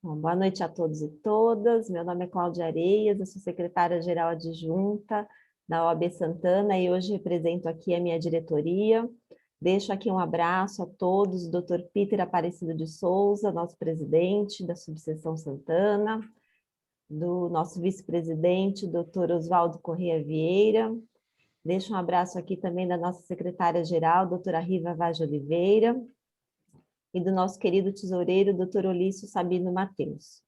Bom, boa noite a todos e todas. Meu nome é Cláudia Areias, eu sou secretária-geral adjunta da OAB Santana e hoje represento aqui a minha diretoria. Deixo aqui um abraço a todos, o Dr. Peter Aparecido de Souza, nosso presidente da Subseção Santana, do nosso vice-presidente, Dr. Oswaldo Corrêa Vieira. Deixo um abraço aqui também da nossa secretária-geral, doutora Riva Vaz de Oliveira, e do nosso querido tesoureiro, doutor Olício Sabino Mateus.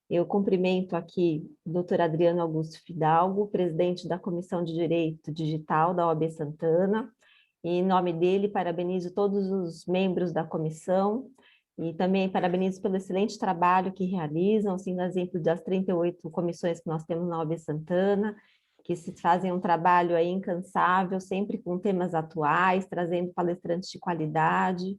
Eu cumprimento aqui o doutor Adriano Augusto Fidalgo, presidente da Comissão de Direito Digital da OAB Santana, e em nome dele parabenizo todos os membros da comissão e também parabenizo pelo excelente trabalho que realizam, assim, no exemplo das 38 comissões que nós temos na OAB Santana, que se fazem um trabalho aí incansável, sempre com temas atuais, trazendo palestrantes de qualidade.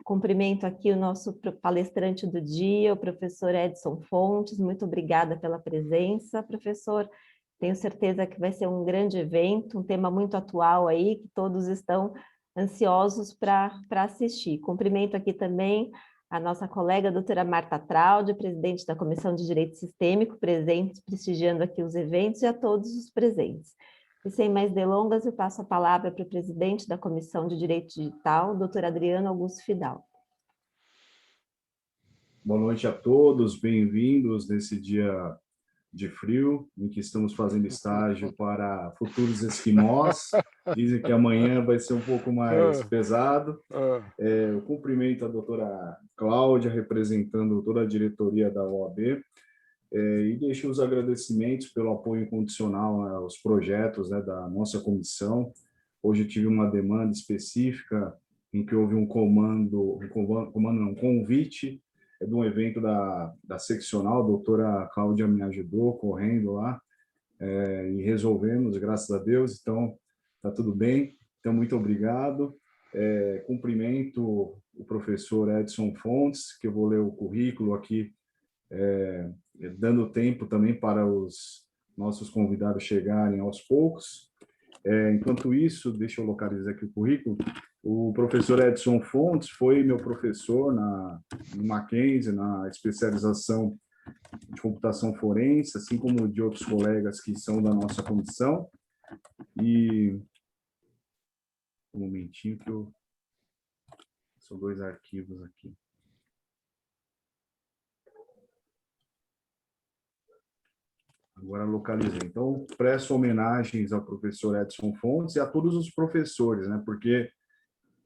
Cumprimento aqui o nosso palestrante do dia, o professor Edson Fontes. Muito obrigada pela presença, professor. Tenho certeza que vai ser um grande evento, um tema muito atual aí, que todos estão ansiosos para assistir. Cumprimento aqui também a nossa colega, a doutora Marta Traude, presidente da Comissão de Direito Sistêmico, presente, prestigiando aqui os eventos, e a todos os presentes. E sem mais delongas, eu passo a palavra para o presidente da Comissão de Direito Digital, doutor Adriano Augusto Fidalgo. Boa noite a todos, bem-vindos nesse dia de frio, em que estamos fazendo estágio para futuros esquimós. Dizem que amanhã vai ser um pouco mais pesado. Eu cumprimento a doutora Cláudia, representando toda a diretoria da OAB, e deixo os agradecimentos pelo apoio incondicional aos projetos, né, da nossa comissão. Hoje eu tive uma demanda específica em que houve um convite de um evento da seccional. A doutora Cláudia me ajudou correndo lá, e resolvemos, graças a Deus. Então, está tudo bem. Então, muito obrigado. Cumprimento o professor Edson Fontes, que eu vou ler o currículo aqui, dando tempo também para os nossos convidados chegarem aos poucos. Enquanto isso, deixa eu localizar aqui o currículo. O professor Edson Fontes foi meu professor no Mackenzie, na especialização de computação forense, assim como de outros colegas que são da nossa comissão. E um momentinho que são dois arquivos aqui. Agora localizei. Então, presto homenagens ao professor Edson Fontes e a todos os professores, né? Porque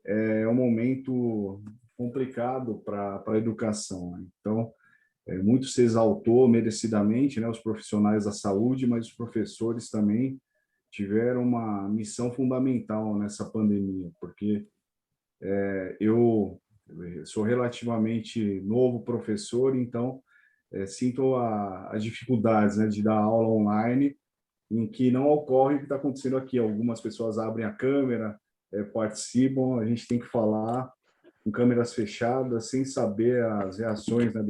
é um momento complicado para a educação, né? Então, muito se exaltou merecidamente, né, os profissionais da saúde, mas os professores também tiveram uma missão fundamental nessa pandemia, porque eu sou relativamente novo professor, então sinto as dificuldades, né, de dar aula online, em que não ocorre o que está acontecendo aqui. Algumas pessoas abrem a câmera, participam, a gente tem que falar com câmeras fechadas, sem saber as reações, né,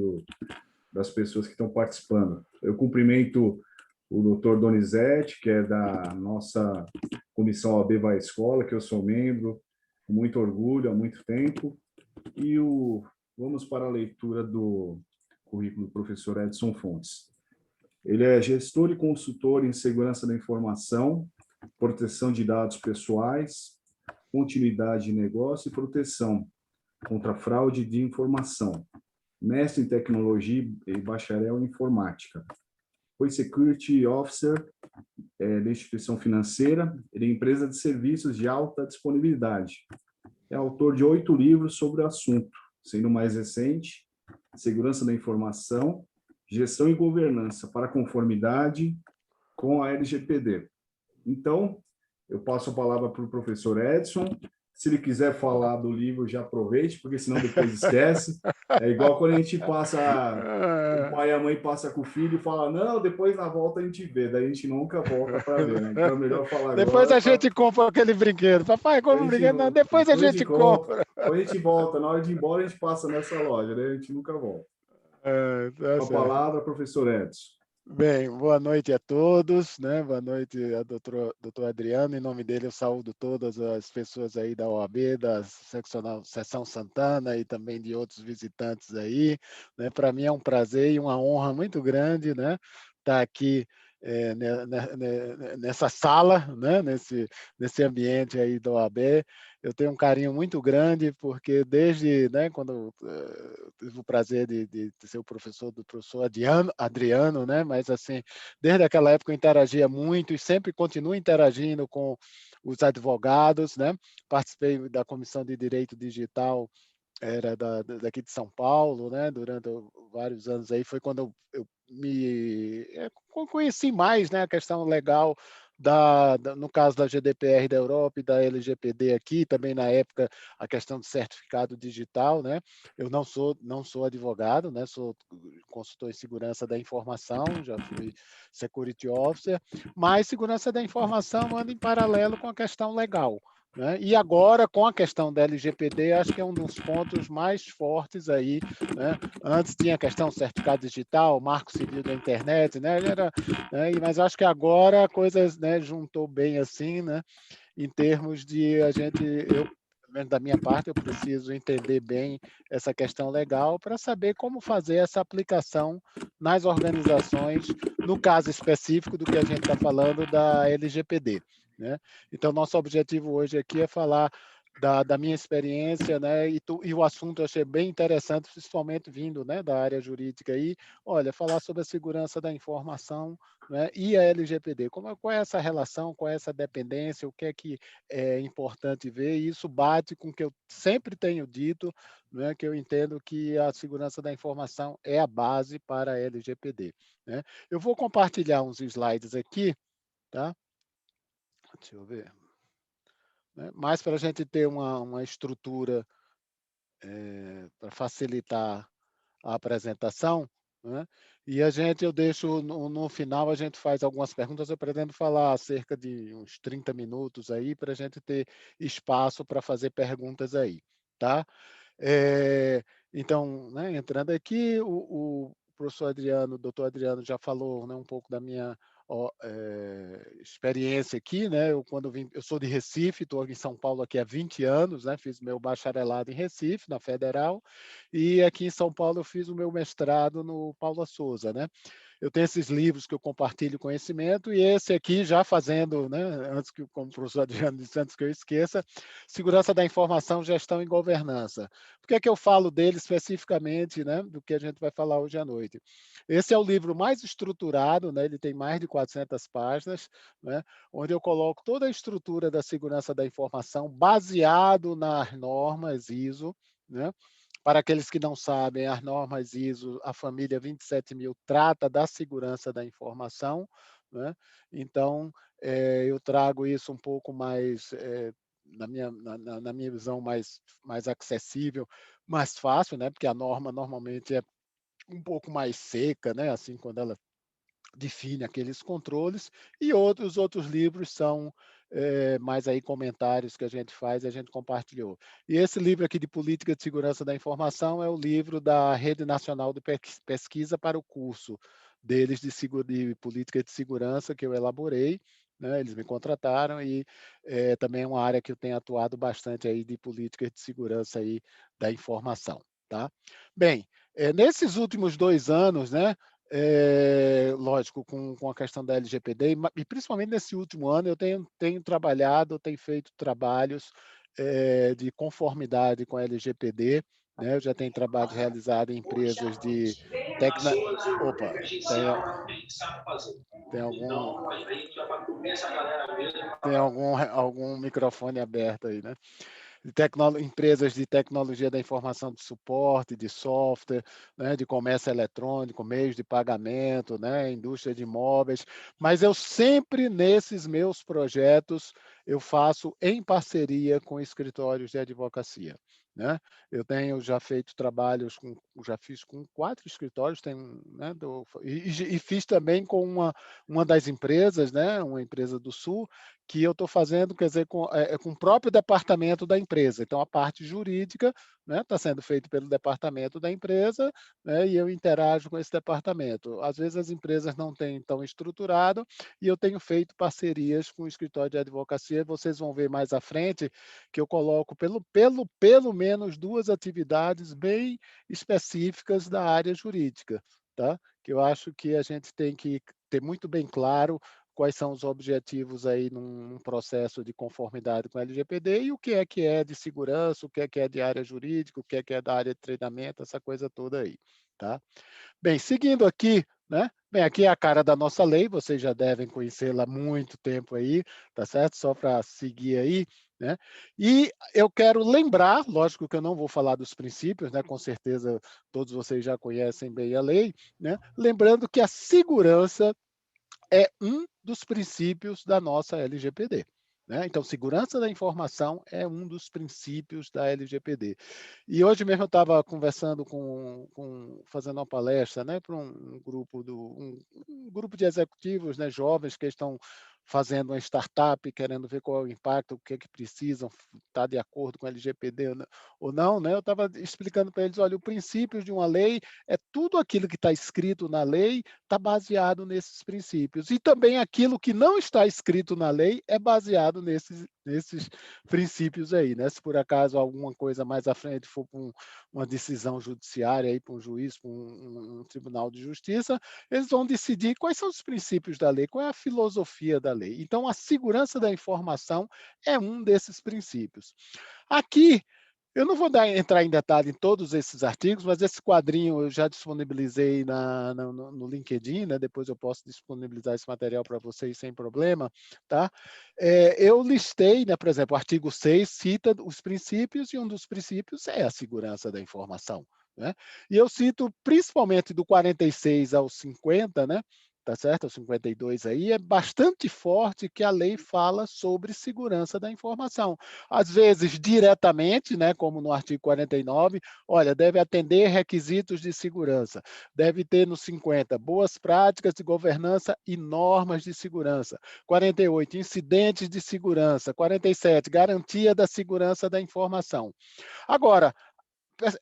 das pessoas que estão participando. Eu cumprimento o doutor Donizete, que é da nossa comissão OAB Vai Escola, que eu sou membro, com muito orgulho, há muito tempo. E vamos para a leitura do currículo do professor Edson Fontes. Ele é gestor e consultor em segurança da informação, proteção de dados pessoais, continuidade de negócio e proteção contra fraude de informação, mestre em tecnologia e bacharel em informática. Foi Security Officer da instituição financeira e da empresa de serviços de alta disponibilidade. É autor de 8 livros sobre o assunto, sendo o mais recente Segurança da Informação, Gestão e Governança para Conformidade com a LGPD. Então, eu passo a palavra para o professor Edson. Se ele quiser falar do livro, já aproveite, porque senão depois esquece. É igual quando a gente passa, o pai e a mãe passam com o filho e falam, não, depois na volta a gente vê, daí a gente nunca volta para ver, né? Então é melhor falar agora. Depois a gente compra aquele brinquedo. Papai, compra um brinquedo. Não, depois a gente compra. Depois a gente volta. Na hora de ir embora, a gente passa nessa loja, né? A gente nunca volta. Tá Com a palavra, professor Edson. Bem, boa noite a todos, né? Boa noite ao doutor Adriano. Em nome dele, eu saúdo todas as pessoas aí da OAB, da Seção Santana e também de outros visitantes aí, né? Para mim é um prazer e uma honra muito grande, né? Estar aqui nessa sala, né? Nesse ambiente aí da OAB. Eu tenho um carinho muito grande, porque desde, né, quando tive o prazer de ser o professor do professor Adriano, né, mas assim, desde aquela época eu interagia muito e sempre continuo interagindo com os advogados, né, participei da Comissão de Direito Digital, era daqui de São Paulo, né, durante vários anos aí, foi quando eu conheci mais, né, a questão legal no caso da GDPR da Europa e da LGPD aqui, também na época a questão do certificado digital, né? Eu não sou advogado, né? Sou consultor em segurança da informação, já fui security officer, mas segurança da informação anda em paralelo com a questão legal, né? E agora, com a questão da LGPD, acho que é um dos pontos mais fortes aí, né? Antes tinha a questão do certificado digital, marco civil da internet, né? Mas acho que agora a coisa, né, juntou bem assim, né? Em termos de pelo menos da minha parte, eu preciso entender bem essa questão legal para saber como fazer essa aplicação nas organizações, no caso específico do que a gente está falando da LGPD, né? Então, nosso objetivo hoje aqui é falar da minha experiência, né? E o assunto eu achei bem interessante, principalmente vindo, né, da área jurídica aí. Olha, falar sobre a segurança da informação, né, e a LGPD. Qual é essa relação, qual é essa dependência, o que é importante ver? E isso bate com o que eu sempre tenho dito, né, que eu entendo que a segurança da informação é a base para a LGPD, né? Eu vou compartilhar uns slides aqui, tá? Deixa eu ver. Né? Mais para a gente ter uma estrutura para facilitar a apresentação, né? E eu deixo no final, a gente faz algumas perguntas. Eu pretendo falar cerca de uns 30 minutos aí, para a gente ter espaço para fazer perguntas aí, tá? Então, né, entrando aqui, o professor Adriano, o doutor Adriano já falou, né, um pouco da minha experiência aqui, né? Eu sou de Recife, estou aqui em São Paulo aqui há 20 anos, né? Fiz meu bacharelado em Recife, na Federal, e aqui em São Paulo eu fiz o meu mestrado no Paula Souza, né? Eu tenho esses livros que eu compartilho conhecimento, e esse aqui, já fazendo, né, como o professor Adriano disse, antes que eu esqueça, Segurança da Informação, Gestão e Governança. Por que é que eu falo dele especificamente, né, do que a gente vai falar hoje à noite? Esse é o livro mais estruturado, né, ele tem mais de 400 páginas, né, onde eu coloco toda a estrutura da segurança da informação baseado nas normas ISO, né? Para aqueles que não sabem, as normas ISO, a família 27000 trata da segurança da informação, né? Então, eu trago isso um pouco mais, na minha visão, mais acessível, mais fácil, né? Porque a norma normalmente é um pouco mais seca, né? Assim, quando ela define aqueles controles, e os outros livros são mais aí comentários que a gente faz e a gente compartilhou. E esse livro aqui de Política de Segurança da Informação é o livro da Rede Nacional de Pesquisa para o curso deles de Política de Segurança que eu elaborei, né? Eles me contrataram e também é uma área que eu tenho atuado bastante aí de política de segurança aí da informação, tá? Bem, nesses últimos 2 anos, né, lógico, com a questão da LGPD, e principalmente nesse último ano, eu tenho trabalhado, tenho feito trabalhos de conformidade com a LGPD, né? Eu já tenho trabalho realizado em empresas de tecno... Opa, tem algum algum microfone aberto aí, né? Empresas de tecnologia da informação de suporte, de software, né, de comércio eletrônico, meios de pagamento, né, indústria de imóveis, mas eu sempre, nesses meus projetos, eu faço em parceria com escritórios de advocacia, né? Eu tenho já feito trabalhos já fiz com 4 escritórios, né, e fiz também com uma das empresas, né, uma empresa do Sul, que eu estou fazendo, quer dizer, com o próprio departamento da empresa. Então, a parte jurídica, né, está sendo feito pelo departamento da empresa, né, e eu interajo com esse departamento. Às vezes as empresas não têm tão estruturado, e eu tenho feito parcerias com o escritório de advocacia. Vocês vão ver mais à frente que eu coloco pelo menos 2 atividades bem específicas da área jurídica, tá? Que eu acho que a gente tem que ter muito bem claro quais são os objetivos aí num processo de conformidade com a LGPD e o que é de segurança, o que é de área jurídica, o que é da área de treinamento, essa coisa toda aí, tá? Bem, seguindo aqui, né? Bem, aqui é a cara da nossa lei, vocês já devem conhecê-la há muito tempo aí, tá certo? Só para seguir aí, né? E eu quero lembrar, lógico que eu não vou falar dos princípios, né? Com certeza todos vocês já conhecem bem a lei, né? Lembrando que a segurança é um dos princípios da nossa LGPD. Né? Então, segurança da informação é um dos princípios da LGPD. E hoje mesmo eu estava conversando fazendo uma palestra, né, para um grupo de executivos, né, jovens que estão fazendo uma startup, querendo ver qual é o impacto, o que é que precisam, estar de acordo com a LGPD ou não, né? Eu estava explicando para eles, olha, o princípio de uma lei é tudo aquilo que está escrito na lei está baseado nesses princípios. E também aquilo que não está escrito na lei é baseado nesses princípios aí, né? Se por acaso alguma coisa mais à frente for para uma decisão judiciária, aí, para um juiz, para um tribunal de justiça, eles vão decidir quais são os princípios da lei, qual é a filosofia da lei. Então, a segurança da informação é um desses princípios. Aqui, eu não vou entrar em detalhe em todos esses artigos, mas esse quadrinho eu já disponibilizei no LinkedIn, né? Depois eu posso disponibilizar esse material para vocês sem problema, tá? Eu listei, né, por exemplo, o artigo 6 cita os princípios, e um dos princípios é a segurança da informação. Né? E eu cito principalmente do 46 ao 50, né? Tá certo? O 52 aí é bastante forte que a lei fala sobre segurança da informação. Às vezes diretamente, né, como no artigo 49, olha, deve atender requisitos de segurança. Deve ter no 50 boas práticas de governança e normas de segurança. 48, incidentes de segurança. 47, garantia da segurança da informação. Agora,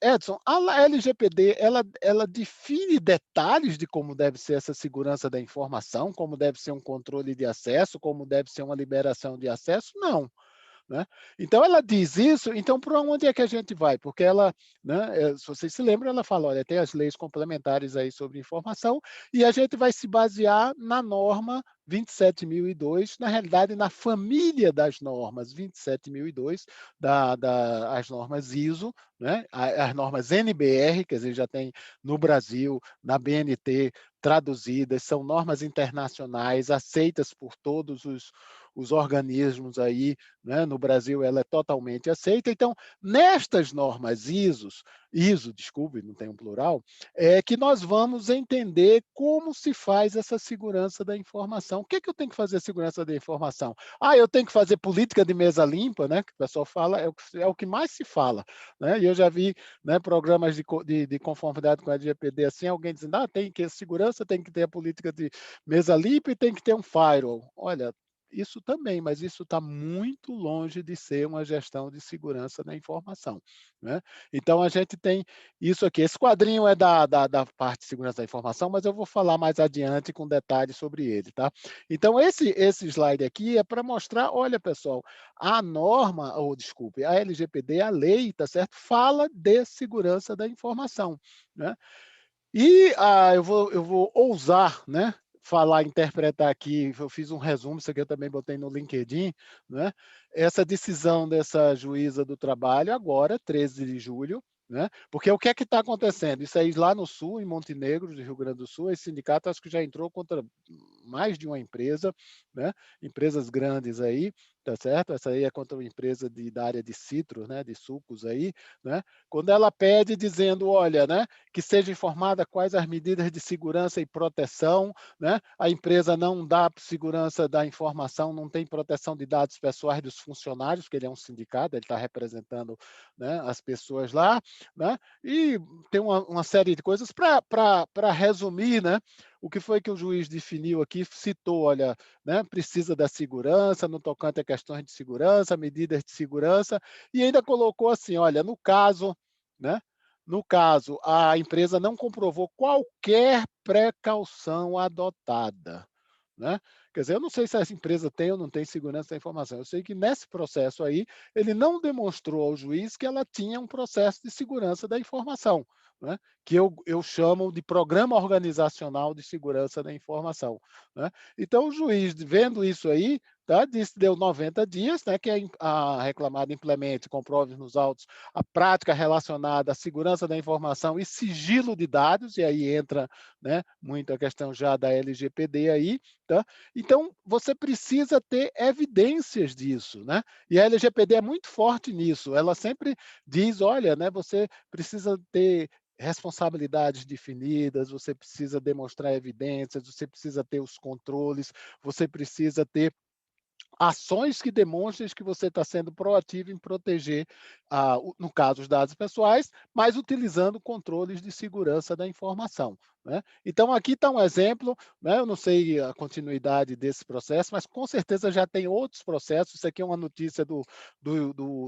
Edson, a LGPD, ela define detalhes de como deve ser essa segurança da informação, como deve ser um controle de acesso, como deve ser uma liberação de acesso? Não. Né? Então, ela diz isso, então, para onde é que a gente vai? Porque ela, né, se vocês se lembram, ela fala, olha, tem as leis complementares aí sobre informação, e a gente vai se basear na norma 27.002, na realidade, na família das normas 27.002, as normas ISO, né, as normas NBR, quer dizer, já tem no Brasil, na BNT, traduzidas, são normas internacionais, aceitas por todos os organismos aí, né? No Brasil ela é totalmente aceita. Então, nestas normas ISO, desculpe, não tem um plural, é que nós vamos entender como se faz essa segurança da informação. O que é que eu tenho que fazer segurança da informação? Eu tenho que fazer política de mesa limpa, né? Que o pessoal fala, é o que mais se fala, né? E eu já vi, né, programas de conformidade com a LGPD assim, alguém dizendo, tem que segurança, tem que ter a política de mesa limpa e tem que ter um firewall. Olha, isso também, mas isso está muito longe de ser uma gestão de segurança da informação. Né? Então, a gente tem isso aqui. Esse quadrinho é da parte de segurança da informação, mas eu vou falar mais adiante com detalhes sobre ele. Tá? Então, esse slide aqui é para mostrar, olha, pessoal, a norma, ou desculpe, a LGPD, a lei, tá certo? Fala de segurança da informação. Né? E eu vou ousar, né? Falar, interpretar aqui, eu fiz um resumo, isso aqui eu também botei no LinkedIn, né? Essa decisão dessa juíza do trabalho agora, 13 de julho, né? Porque o que é que está acontecendo? Isso aí lá no sul, em Montenegro, do Rio Grande do Sul, esse sindicato acho que já entrou contra mais de uma empresa, né? Empresas grandes aí, tá certo? Essa aí é contra uma empresa da área de citros, né, de sucos aí, né? Quando ela pede dizendo, olha, né, que seja informada quais as medidas de segurança e proteção, né? A empresa não dá segurança da informação, não tem proteção de dados pessoais dos funcionários, porque ele é um sindicato, ele está representando, né, as pessoas lá, né? E tem uma série de coisas para resumir, né? O que foi que o juiz definiu aqui, citou, olha, né, precisa da segurança, no tocante a questões de segurança, medidas de segurança, e ainda colocou assim, olha, no caso, né, no caso, a empresa não comprovou qualquer precaução adotada, né? Quer dizer, eu não sei se essa empresa tem ou não tem segurança da informação. Eu sei que nesse processo aí, ele não demonstrou ao juiz que ela tinha um processo de segurança da informação, né? Que eu chamo de programa organizacional de segurança da informação, né? Então, o juiz, vendo isso aí, tá, disse, deu 90 dias, né, que a reclamada implemente, comprove nos autos a prática relacionada à segurança da informação e sigilo de dados, e aí entra, né, muito a questão já da LGPD aí, tá? Então, você precisa ter evidências disso, né? E a LGPD é muito forte nisso. Ela sempre diz, olha, né, você precisa ter responsabilidades definidas, você precisa demonstrar evidências, você precisa ter os controles, você precisa ter ações que demonstrem que você está sendo proativo em proteger, no caso, os dados pessoais, mas utilizando controles de segurança da informação, né? Então, aqui está um exemplo, né? Eu não sei a continuidade desse processo, mas com certeza já tem outros processos. Isso aqui é uma notícia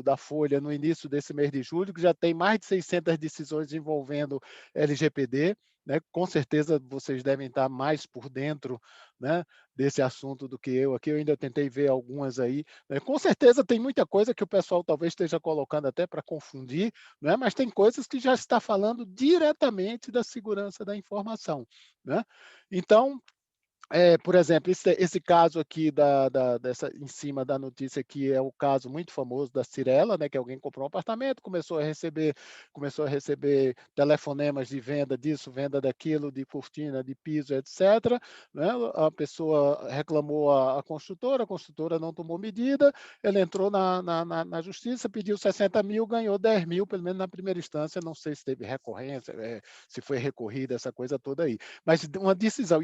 da Folha no início desse mês de julho, que já tem mais de 600 decisões envolvendo LGPD, né? Com certeza vocês devem estar mais por dentro, né, desse assunto do que eu aqui. Eu ainda tentei ver algumas aí, né? Com certeza tem muita coisa que o pessoal talvez esteja colocando até para confundir, né? Mas tem coisas que já está falando diretamente da segurança da informação, né? Então, por exemplo, esse caso aqui dessa, em cima da notícia aqui, é o caso muito famoso da Cirela, né, que alguém comprou um apartamento, começou a receber telefonemas de venda disso, venda daquilo, de cortina, de piso, etc., né? A pessoa reclamou a construtora, a construtora não tomou medida, ele entrou na justiça, pediu 60 mil, ganhou 10 mil, pelo menos na primeira instância, não sei se teve recorrência, se foi recorrida, essa coisa toda aí. Mas uma decisão,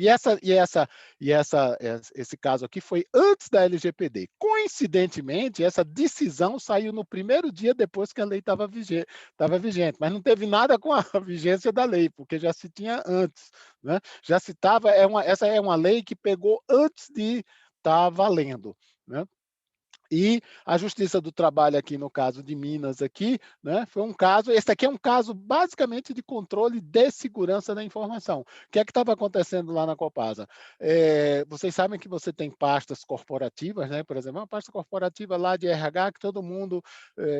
esse caso aqui foi antes da LGPD. Coincidentemente, essa decisão saiu no primeiro dia depois que a lei estava vigente, mas não teve nada com a vigência da lei, porque já se tinha antes, né? Já se estava, essa é uma lei que pegou antes de estar valendo, né? E a Justiça do Trabalho aqui, no caso de Minas aqui, né, foi um caso, esse aqui é um caso basicamente de controle de segurança da informação. O que é que estava acontecendo lá na Copasa? Vocês sabem que você tem pastas corporativas, né? Por exemplo, uma pasta corporativa lá de RH que todo mundo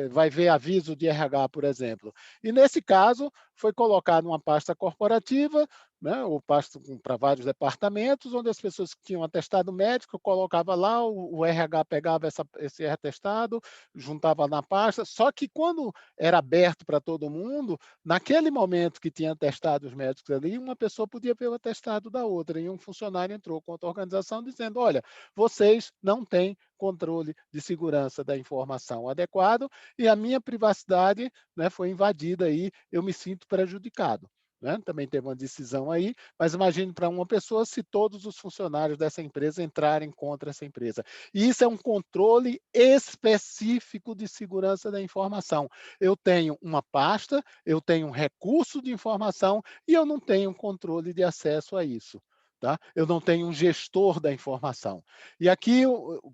vai ver aviso de RH, por exemplo. E nesse caso, foi colocado uma pasta corporativa, né, ou pasta para vários departamentos, onde as pessoas que tinham atestado médico colocava lá, o RH pegava esse atestado, juntava na pasta, só que quando era aberto para todo mundo, naquele momento que tinha atestados médicos ali, uma pessoa podia ver o atestado da outra, e um funcionário entrou contra a organização dizendo, olha, vocês não têm controle de segurança da informação adequado e a minha privacidade, né, foi invadida aí, eu me sinto prejudicado. Né? Também teve uma decisão aí, mas imagine para uma pessoa se todos os funcionários dessa empresa entrarem contra essa empresa. E isso é um controle específico de segurança da informação. Eu tenho uma pasta, eu tenho um recurso de informação e eu não tenho controle de acesso a isso. Tá? Eu não tenho um gestor da informação. E aqui,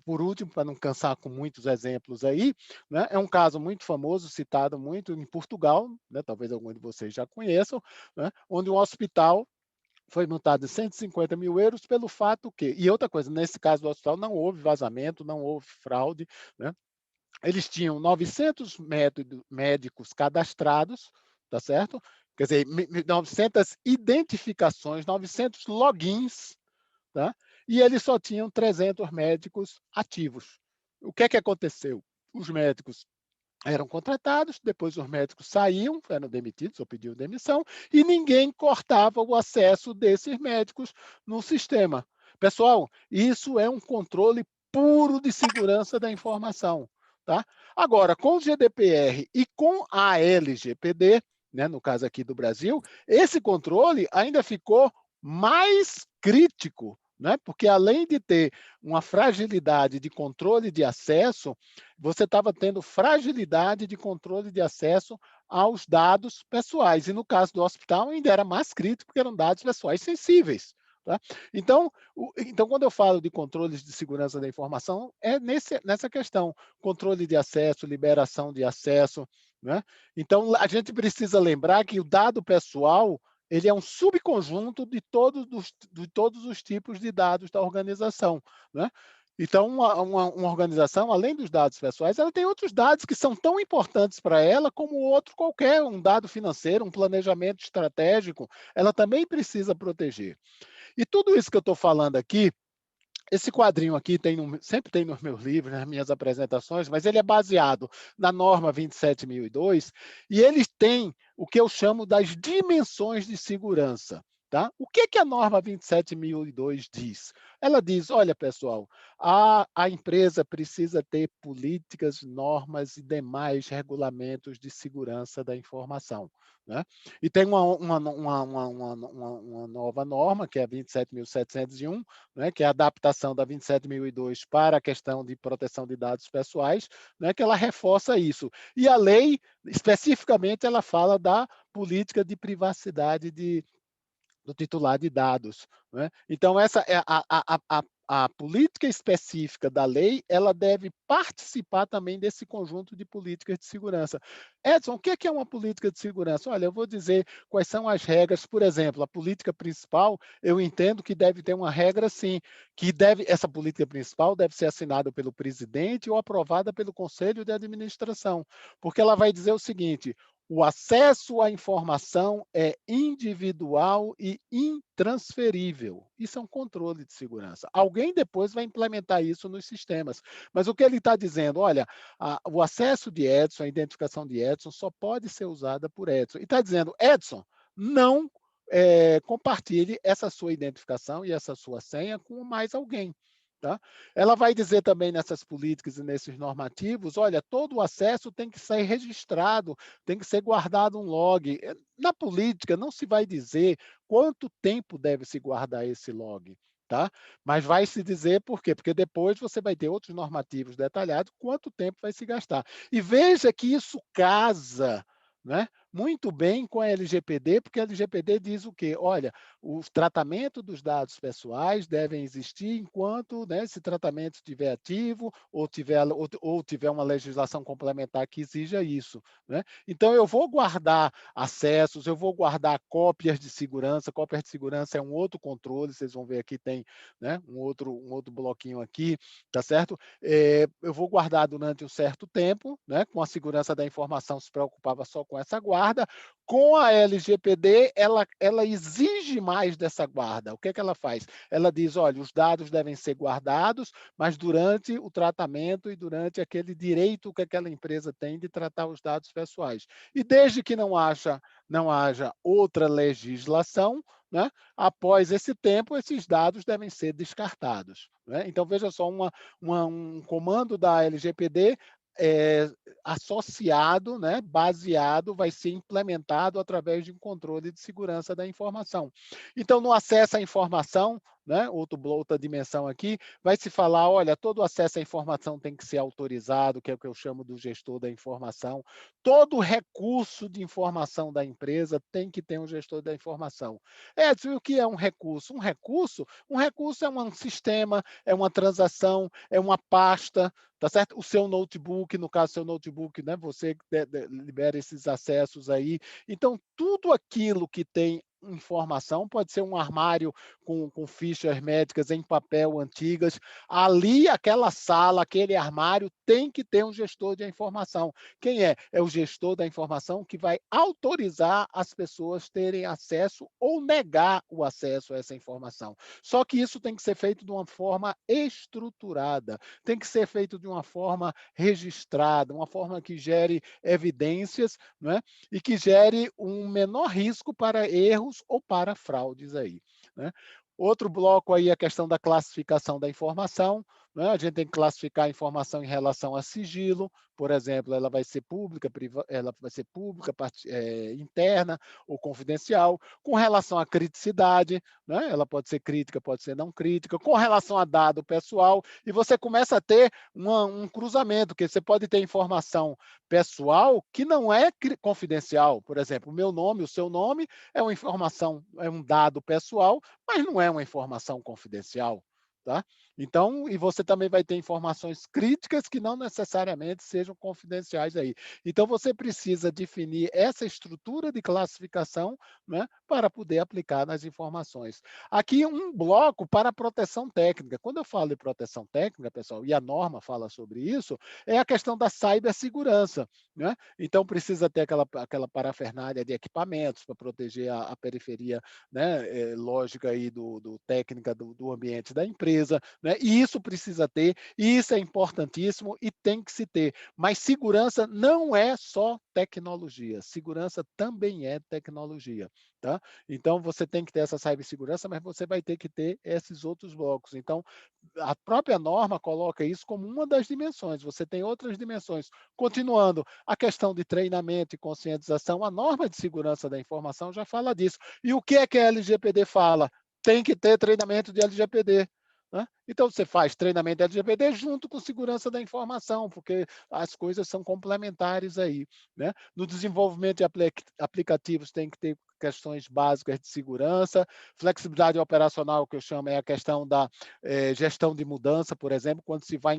por último, para não cansar com muitos exemplos aí, né, é um caso muito famoso, citado muito em Portugal, né, talvez alguns de vocês já conheçam, né, onde um hospital foi multado de 150 mil euros pelo fato que... E outra coisa, nesse caso do hospital não houve vazamento, não houve fraude, né? Eles tinham 900 médicos cadastrados, tá certo? Quer dizer, 900 identificações, 900 logins, tá? E eles só tinham 300 médicos ativos. O que é que aconteceu? Os médicos eram contratados, depois os médicos saíam, eram demitidos ou pediam demissão, e ninguém cortava o acesso desses médicos no sistema. Pessoal, isso é um controle puro de segurança da informação. Tá? Agora, com o GDPR e com a LGPD, né, no caso aqui do Brasil, esse controle ainda ficou mais crítico, né? Porque além de ter uma fragilidade de controle de acesso, você estava tendo fragilidade de controle de acesso aos dados pessoais. E no caso do hospital ainda era mais crítico, porque eram dados pessoais sensíveis. Tá? Então, quando eu falo de controles de segurança da informação, é nessa questão, controle de acesso, liberação de acesso, né? Então, a gente precisa lembrar que o dado pessoal ele é um subconjunto de todos os tipos de dados da organização, né? Então, uma organização, além dos dados pessoais, ela tem outros dados que são tão importantes para ela como outro qualquer, um dado financeiro, um planejamento estratégico, ela também precisa proteger. E tudo isso que eu estou falando aqui, esse quadrinho aqui sempre tem nos meus livros, nas minhas apresentações, mas ele é baseado na norma 27002 e ele tem o que eu chamo das dimensões de segurança. Tá? O que a norma 27002 diz? Ela diz, olha, pessoal, a empresa precisa ter políticas, normas e demais regulamentos de segurança da informação. Né? E tem uma nova norma, que é a 27.701, né, que é a adaptação da 27.002 para a questão de proteção de dados pessoais, né, que ela reforça isso. E a lei, especificamente, ela fala da política de privacidade do titular de dados. Né? Então, essa é a política específica da lei, ela deve participar também desse conjunto de políticas de segurança. Edson, o que é uma política de segurança? Olha, eu vou dizer quais são as regras. Por exemplo, a política principal, eu entendo que deve ter uma regra, sim, essa política principal deve ser assinada pelo presidente ou aprovada pelo conselho de administração, porque ela vai dizer o seguinte: o acesso à informação é individual e intransferível. Isso é um controle de segurança. Alguém depois vai implementar isso nos sistemas. Mas o que ele está dizendo? Olha, o acesso de Edson, a identificação de Edson, só pode ser usada por Edson. E está dizendo, Edson, não compartilhe essa sua identificação e essa sua senha com mais alguém. Tá? Ela vai dizer também nessas políticas e nesses normativos, olha, todo o acesso tem que ser registrado, tem que ser guardado um log. Na política não se vai dizer quanto tempo deve se guardar esse log, tá? Mas vai se dizer por quê? Porque depois você vai ter outros normativos detalhados, quanto tempo vai se gastar. E veja que isso casa, né, muito bem com a LGPD, porque a LGPD diz o quê? Olha, o tratamento dos dados pessoais devem existir enquanto, né, esse tratamento estiver ativo ou tiver uma legislação complementar que exija isso. Né? Então, eu vou guardar acessos, eu vou guardar cópias de segurança. Cópias de segurança é um outro controle, vocês vão ver aqui tem, né, um outro bloquinho aqui, tá certo? Eu vou guardar durante um certo tempo, né, com a segurança da informação se preocupava só com essa guarda. Com a LGPD, ela exige mais dessa guarda. O que ela faz? Ela diz, olha, os dados devem ser guardados, mas durante o tratamento e durante aquele direito que aquela empresa tem de tratar os dados pessoais. E desde que não haja outra legislação, né, após esse tempo, esses dados devem ser descartados. Né? Então, veja só, um comando da LGPD associado, né, baseado, vai ser implementado através de um controle de segurança da informação. Então, no acesso à informação, né, outra dimensão aqui, vai se falar, olha, todo acesso à informação tem que ser autorizado, que é o que eu chamo do gestor da informação. Todo recurso de informação da empresa tem que ter um gestor da informação. Edson, o que é um recurso? Um recurso é um sistema, é uma transação, é uma pasta, tá certo? O seu notebook, no caso, seu notebook, né? Você libera esses acessos aí. Então, tudo aquilo que tem informação, pode ser um armário com fichas médicas em papel antigas, ali aquela sala, aquele armário tem que ter um gestor de informação. Quem é? É o gestor da informação que vai autorizar as pessoas terem acesso ou negar o acesso a essa informação. Só que isso tem que ser feito de uma forma estruturada, tem que ser feito de uma forma registrada, uma forma que gere evidências, né? E que gere um menor risco para erros ou para fraudes aí. Né? Outro bloco aí é a questão da classificação da informação. né? A gente tem que classificar a informação em relação a sigilo, por exemplo, ela vai ser pública, ela vai ser pública, interna ou confidencial. Com relação à criticidade, né? Ela pode ser crítica, pode ser não crítica. Com relação a dado pessoal, e você começa a ter um cruzamento, que você pode ter informação pessoal que não é confidencial. Por exemplo, o meu nome, o seu nome é uma informação, é um dado pessoal, mas não é uma informação confidencial. Tá? Então, e você também vai ter informações críticas que não necessariamente sejam confidenciais aí. Então, você precisa definir essa estrutura de classificação, né, para poder aplicar nas informações. Aqui um bloco para proteção técnica. Quando eu falo de proteção técnica, pessoal, e a norma fala sobre isso, é a questão da cibersegurança, né? Então, precisa ter aquela parafernália de equipamentos para proteger a periferia, né, lógica aí técnica do ambiente da empresa, né? E isso precisa ter, e isso é importantíssimo e tem que se ter. Mas segurança não é só tecnologia, segurança também é tecnologia, tá? Então, você tem que ter essa cibersegurança, mas você vai ter que ter esses outros blocos. Então, a própria norma coloca isso como uma das dimensões. Você tem outras dimensões. Continuando, a questão de treinamento e conscientização, a norma de segurança da informação já fala disso. E o que é que a LGPD fala? Tem que ter treinamento de LGPD. Né? Então, você faz treinamento de LGPD junto com segurança da informação, porque as coisas são complementares aí. Né? No desenvolvimento de aplicativos, tem que ter questões básicas de segurança, flexibilidade operacional, que eu chamo, é a questão da gestão de mudança, por exemplo, quando se vai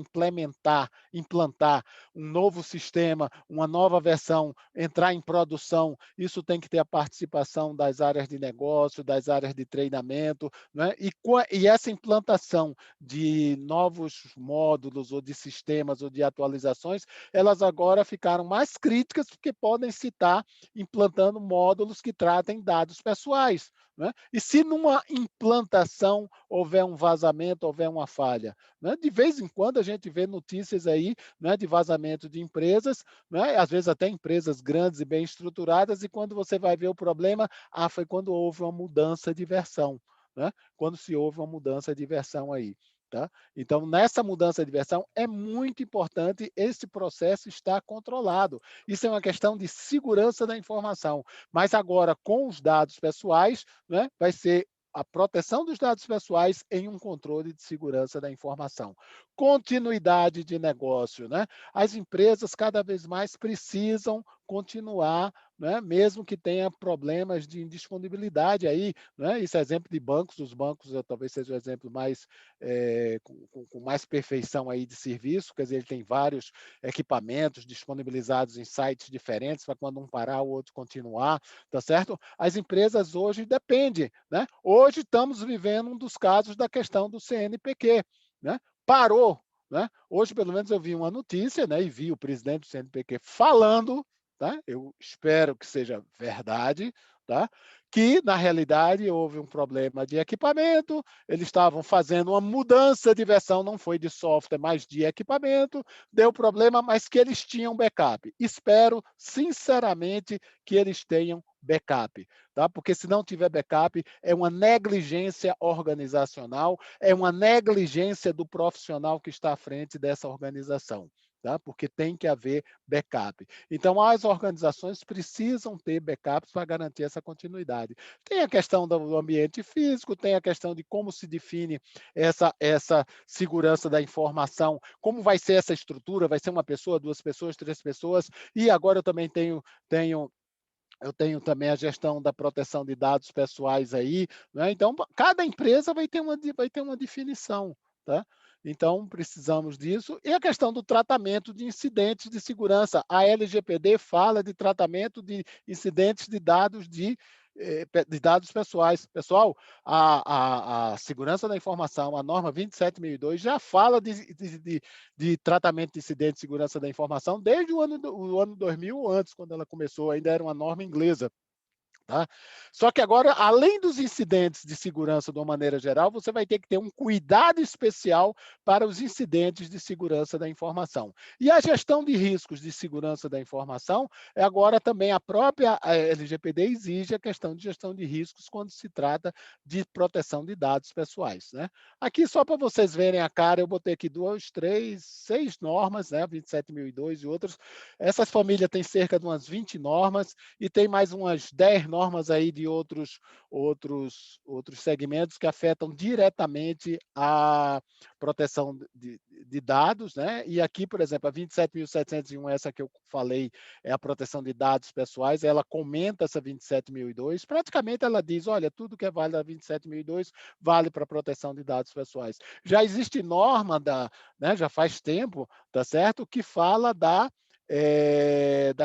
implantar um novo sistema, uma nova versão, entrar em produção, isso tem que ter a participação das áreas de negócio, das áreas de treinamento, né? E essa implantação de novos módulos ou de sistemas ou de atualizações, elas agora ficaram mais críticas porque podem se estar implantando módulos que tratem dados pessoais. Né? E se numa implantação houver um vazamento, houver uma falha? Né? De vez em quando a gente vê notícias aí, né, de vazamento de empresas, né? Às vezes até empresas grandes e bem estruturadas, e quando você vai ver o problema, foi quando houve uma mudança de versão. Né? Quando se houve uma mudança de versão aí. Tá? Então, nessa mudança de versão, é muito importante esse processo estar controlado. Isso é uma questão de segurança da informação. Mas agora, com os dados pessoais, né, vai ser a proteção dos dados pessoais em um controle de segurança da informação. Continuidade de negócio. Né? As empresas cada vez mais precisam continuar, né, mesmo que tenha problemas de indisponibilidade aí, né? Isso é exemplo de bancos, os bancos talvez seja o exemplo mais com mais perfeição aí de serviço, quer dizer, ele tem vários equipamentos disponibilizados em sites diferentes para quando um parar, o outro continuar, tá certo? As empresas hoje dependem, né? Hoje estamos vivendo um dos casos da questão do CNPq, né? Parou, né? Hoje, pelo menos, eu vi uma notícia, né? E vi o presidente do CNPq falando, tá? Eu espero que seja verdade, tá? Que, na realidade, houve um problema de equipamento, eles estavam fazendo uma mudança de versão, não foi de software, mas de equipamento, deu problema, mas que eles tinham backup. Espero, sinceramente, que eles tenham backup, tá? Porque se não tiver backup, é uma negligência organizacional, é uma negligência do profissional que está à frente dessa organização. Tá? Porque tem que haver backup. Então, as organizações precisam ter backups para garantir essa continuidade. Tem a questão do ambiente físico, tem a questão de como se define essa segurança da informação, como vai ser essa estrutura, vai ser uma pessoa, duas pessoas, três pessoas, e agora eu também eu tenho também a gestão da proteção de dados pessoais aí, né? Então, cada empresa vai ter uma definição, tá? Então, precisamos disso. E a questão do tratamento de incidentes de segurança. A LGPD fala de tratamento de incidentes de dados pessoais. Pessoal, a segurança da informação, a norma 27002, já fala de tratamento de incidentes de segurança da informação desde o ano 2000, antes, quando ela começou, ainda era uma norma inglesa. Tá? Só que agora, além dos incidentes de segurança de uma maneira geral, você vai ter que ter um cuidado especial para os incidentes de segurança da informação. E a gestão de riscos de segurança da informação, agora também a própria LGPD exige a questão de gestão de riscos quando se trata de proteção de dados pessoais, né? Aqui, só para vocês verem a cara, eu botei aqui 2, 3, 6 normas, né? 27.002 e outras. Essa família tem cerca de umas 20 normas e tem mais umas 10 normas aí de outros segmentos que afetam diretamente a proteção de dados, né? E aqui, por exemplo, a 27.701, essa que eu falei, é a proteção de dados pessoais, ela comenta essa 27.002, praticamente ela diz, olha, tudo que é válido a 27.002 vale para a proteção de dados pessoais. Já existe norma né, já faz tempo, tá certo, que fala da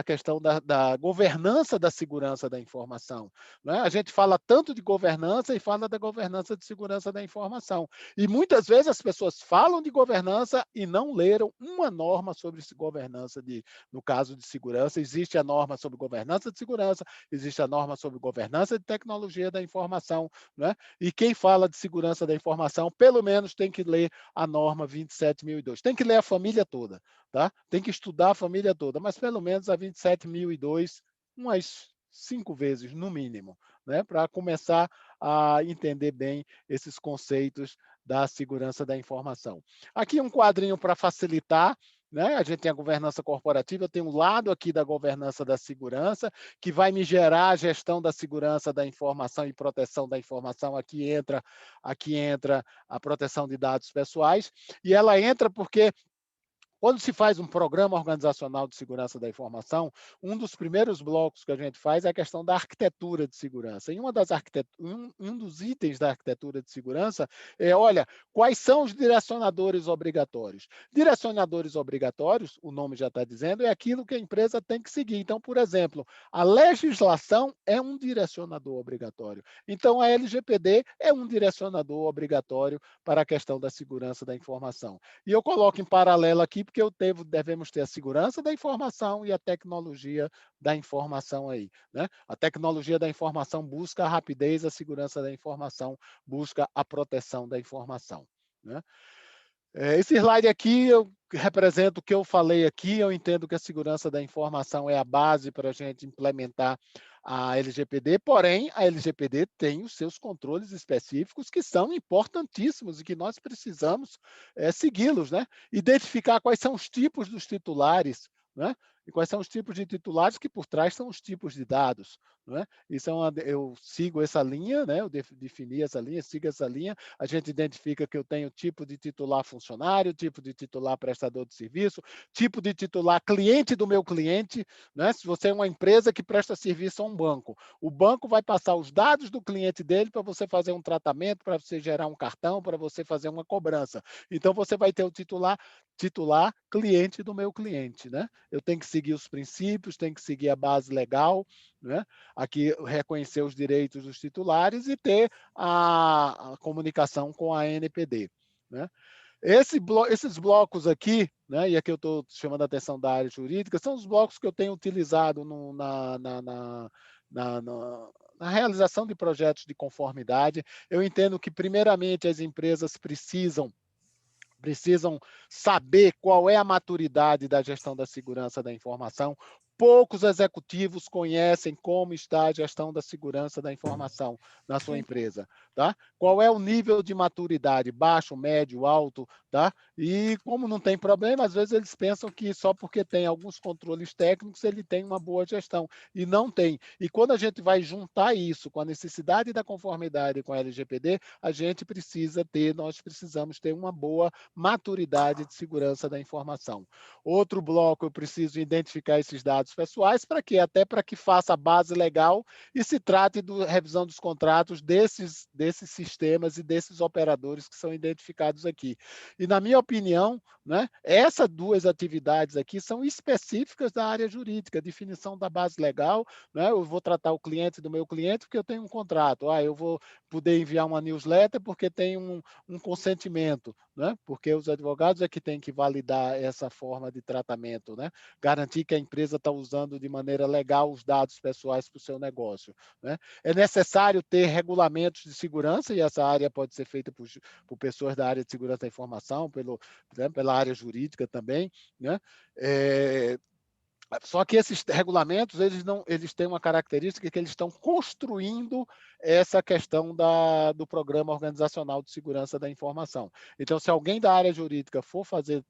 questão da governança da segurança da informação. Né? A gente fala tanto de governança e fala da governança de segurança da informação. E muitas vezes as pessoas falam de governança e não leram uma norma sobre governança, no caso de segurança. Existe a norma sobre governança de segurança, existe a norma sobre governança de tecnologia da informação. Né? E quem fala de segurança da informação, pelo menos tem que ler a norma 27.002. Tem que ler a família toda. Tá? Tem que estudar a família toda, mas pelo menos a 27.002, umas 5 vezes, no mínimo, né? Para começar a entender bem esses conceitos da segurança da informação. Aqui um quadrinho para facilitar, né? A gente tem a governança corporativa, tem um lado aqui da governança da segurança, que vai me gerar a gestão da segurança da informação e proteção da informação. Aqui entra a proteção de dados pessoais, e ela entra porque quando se faz um programa organizacional de segurança da informação, um dos primeiros blocos que a gente faz é a questão da arquitetura de segurança. E um dos itens da arquitetura de segurança é, olha, quais são os direcionadores obrigatórios? Direcionadores obrigatórios, o nome já está dizendo, é aquilo que a empresa tem que seguir. Então, por exemplo, a legislação é um direcionador obrigatório. Então, a LGPD é um direcionador obrigatório para a questão da segurança da informação. E eu coloco em paralelo aqui, porque devemos ter a segurança da informação e a tecnologia da informação aí. Né? A tecnologia da informação busca a rapidez, a segurança da informação busca a proteção da informação. Né? Esse slide aqui eu represento o que eu falei aqui. Eu entendo que a segurança da informação é a base para a gente implementar a LGPD, porém, a LGPD tem os seus controles específicos que são importantíssimos e que nós precisamos segui-los, né? Identificar quais são os tipos dos titulares, né? E quais são os tipos de titulares que por trás são os tipos de dados. Né? Isso eu sigo essa linha, né? Eu defini essa linha, sigo essa linha. A gente identifica que eu tenho tipo de titular funcionário, tipo de titular prestador de serviço, tipo de titular cliente do meu cliente. Né? Se você é uma empresa que presta serviço a um banco, o banco vai passar os dados do cliente dele para você fazer um tratamento, para você gerar um cartão, para você fazer uma cobrança. Então, você vai ter o titular cliente do meu cliente. Né? Eu tenho que seguir os princípios, tenho que seguir a base legal, né? Aqui reconhecer os direitos dos titulares e ter a comunicação com a ANPD. Né? Esses blocos aqui, né, e aqui eu estou chamando a atenção da área jurídica, são os blocos que eu tenho utilizado na realização de projetos de conformidade. Eu entendo que, primeiramente, as empresas precisam saber qual é a maturidade da gestão da segurança da informação. Poucos executivos conhecem como está a gestão da segurança da informação na sua empresa. Tá? Qual é o nível de maturidade? Baixo, médio, alto? Tá? E como não tem problema, às vezes eles pensam que só porque tem alguns controles técnicos ele tem uma boa gestão. E não tem. E quando a gente vai juntar isso com a necessidade da conformidade com a LGPD, nós precisamos ter uma boa maturidade de segurança da informação. Outro bloco, eu preciso identificar esses dados pessoais para quê? Até para que faça a base legal e se trate da revisão dos contratos desses sistemas e desses operadores que são identificados aqui. E, na minha opinião, né, essas duas atividades aqui são específicas da área jurídica, definição da base legal, né, eu vou tratar o cliente do meu cliente porque eu tenho um contrato, eu vou poder enviar uma newsletter porque tem um consentimento, né? Porque os advogados é que têm que validar essa forma de tratamento, né? Garantir que a empresa está usando de maneira legal os dados pessoais para o seu negócio, né? É necessário ter regulamentos de segurança, e essa área pode ser feita por pessoas da área de segurança da informação, né, pela área jurídica também, né? Só que esses regulamentos, eles têm uma característica que eles estão construindo essa questão do Programa Organizacional de Segurança da Informação. Então, se alguém da área jurídica for fazer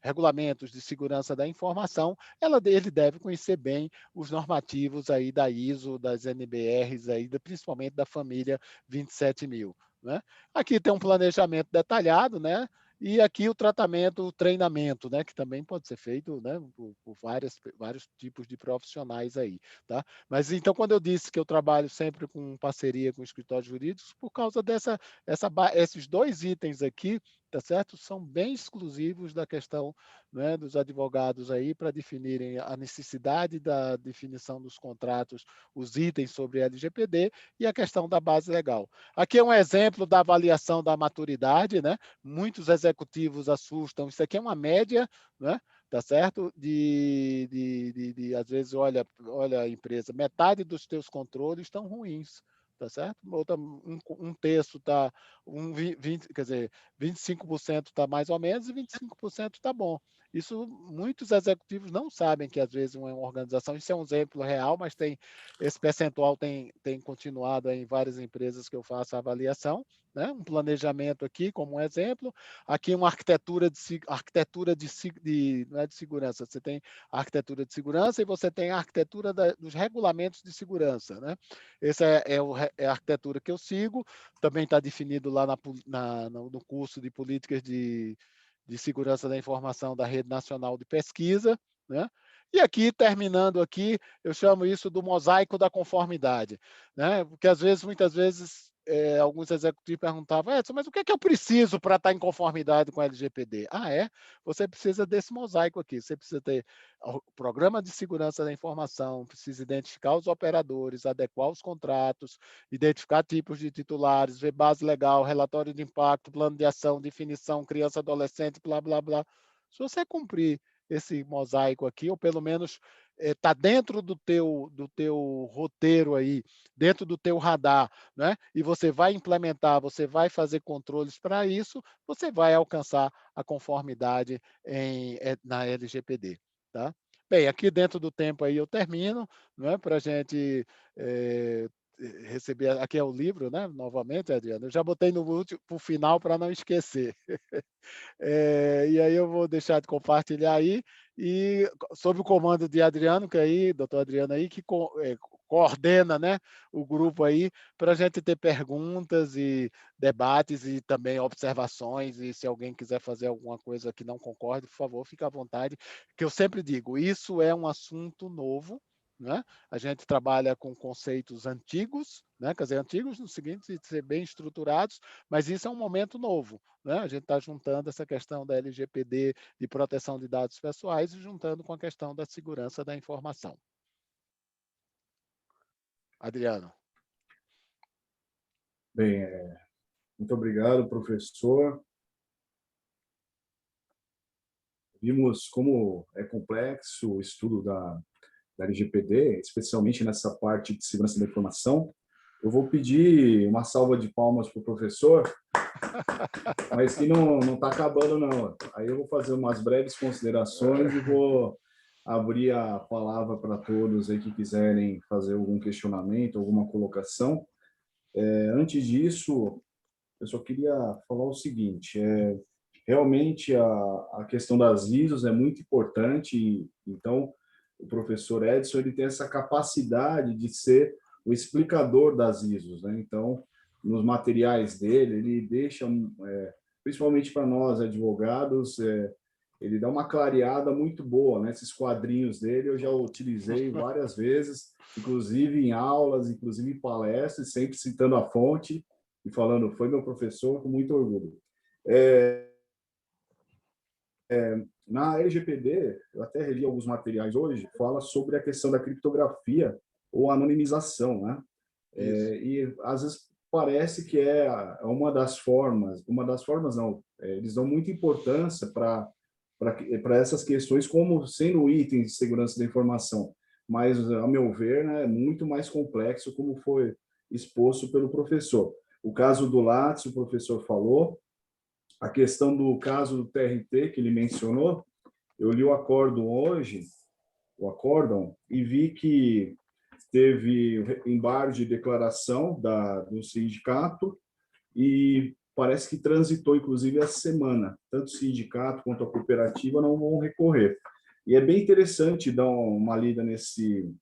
regulamentos de segurança da informação, ele deve conhecer bem os normativos aí da ISO, das NBRs, aí, principalmente da família 27000. Né? Aqui tem um planejamento detalhado, né? E aqui o tratamento, o treinamento, né, que também pode ser feito, né, por vários tipos de profissionais aí, tá? Mas então, quando eu disse que eu trabalho sempre com parceria com escritórios jurídicos, por causa esses dois itens aqui, tá certo? São bem exclusivos da questão, né, dos advogados aí para definirem a necessidade da definição dos contratos, os itens sobre LGPD e a questão da base legal. Aqui é um exemplo da avaliação da maturidade, né? Muitos executivos assustam. Isso aqui é uma média, né? Tá certo? Às vezes, olha a empresa, metade dos teus controles estão ruins, tá certo? Um terço está, 25% está mais ou menos e 25% está bom. Isso muitos executivos não sabem que às vezes uma organização, isso é um exemplo real, mas esse percentual tem continuado em várias empresas que eu faço a avaliação, né? Um planejamento aqui como um exemplo, aqui uma arquitetura não é de segurança, você tem a arquitetura de segurança e você tem a arquitetura dos regulamentos de segurança, né? Essa é a arquitetura que eu sigo, também está definido lá no curso de políticas de segurança da informação da Rede Nacional de Pesquisa, né? E aqui, terminando aqui, eu chamo isso do mosaico da conformidade, né? Porque muitas vezes, alguns executivos perguntavam, Edson, mas o que é que eu preciso para estar em conformidade com a LGPD? Você precisa desse mosaico aqui, você precisa ter o programa de segurança da informação, precisa identificar os operadores, adequar os contratos, identificar tipos de titulares, ver base legal, relatório de impacto, plano de ação, definição, criança, adolescente, blá, blá, blá. Se você cumprir esse mosaico aqui, ou pelo menos está dentro do teu roteiro aí, dentro do teu radar, né? E você vai implementar, você vai fazer controles para isso, você vai alcançar a conformidade na LGPD, tá? Bem, aqui dentro do tempo aí eu termino, não é? Para a gente receber, aqui é o livro, né? Novamente, Adriano, eu já botei no último, para o final para não esquecer. E aí eu vou deixar de compartilhar aí, e sob o comando de Adriano, que aí, doutor Adriano aí, que coordena, né, o grupo aí, para a gente ter perguntas e debates e também observações, e se alguém quiser fazer alguma coisa que não concorde, por favor, fique à vontade, que eu sempre digo, isso é um assunto novo, né? A gente trabalha com conceitos antigos, né? Quer dizer, antigos no seguinte, de ser bem estruturados, mas isso é um momento novo, né? A gente está juntando essa questão da LGPD, de proteção de dados pessoais, e juntando com a questão da segurança da informação. Adriano. Bem, muito obrigado, professor. Vimos como é complexo o estudo da LGPD, especialmente nessa parte de segurança da informação. Eu vou pedir uma salva de palmas para o professor, mas que não está acabando, não. Aí eu vou fazer umas breves considerações e vou abrir a palavra para todos aí que quiserem fazer algum questionamento, alguma colocação. Antes disso, eu só queria falar o seguinte, realmente a questão das ISOs é muito importante, então o professor Edson ele tem essa capacidade de ser o explicador das ISOs, né? Então, nos materiais dele, ele deixa, principalmente para nós advogados, ele dá uma clareada muito boa, né? Esses quadrinhos dele eu já utilizei várias vezes, inclusive em aulas, inclusive em palestras, sempre citando a fonte e falando, foi meu professor, com muito orgulho. Na LGPD, eu até revi alguns materiais hoje, fala sobre a questão da criptografia ou anonimização, né? E às vezes parece que é uma das formas não, eles dão muita importância para essas questões como sendo itens de segurança da informação, mas, a meu ver, né, é muito mais complexo, como foi exposto pelo professor. O caso do Lattes, o professor falou, a questão do caso do TRT, que ele mencionou, eu li o acórdão hoje, e vi que teve embargo de declaração do sindicato e parece que transitou, inclusive, essa semana. Tanto o sindicato quanto a cooperativa não vão recorrer. E é bem interessante dar uma lida nesse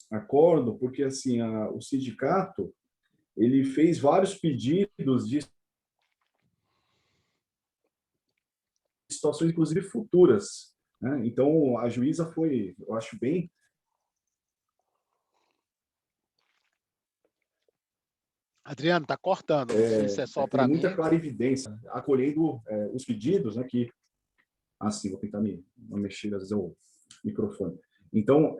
acordo, porque assim o sindicato ele fez vários pedidos de situações, inclusive, futuras, né? Então, a juíza foi, eu acho, bem... Adriano, está cortando, não sei se é só Tem para muita mim. clarividência, acolhendo os pedidos, né, que... Assim, vou tentar me mexer, às vezes, o microfone. Então,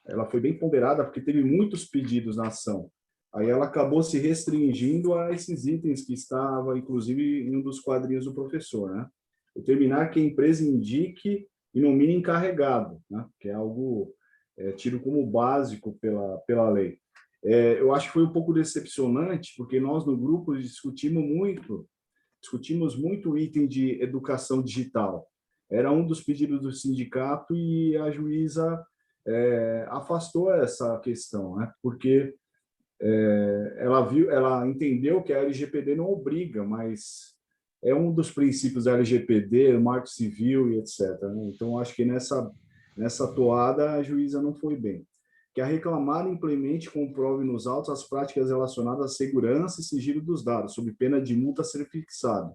ela foi bem ponderada, porque teve muitos pedidos na ação. Aí ela acabou se restringindo a esses itens que estava, inclusive, em um dos quadrinhos do professor, né? Determinar que a empresa indique e nomine encarregado, né? Que é algo tido como básico pela lei. Eu acho que foi um pouco decepcionante, porque nós no grupo discutimos muito o item de educação digital. Era um dos pedidos do sindicato e a juíza afastou essa questão, né? Porque ela entendeu que a LGPD não obriga, mas é um dos princípios da LGPD, o Marco Civil e etc., né? Então, acho que nessa toada a juíza não foi bem. Que a reclamada implemente e comprove nos autos as práticas relacionadas à segurança e sigilo dos dados, sob pena de multa a ser fixada.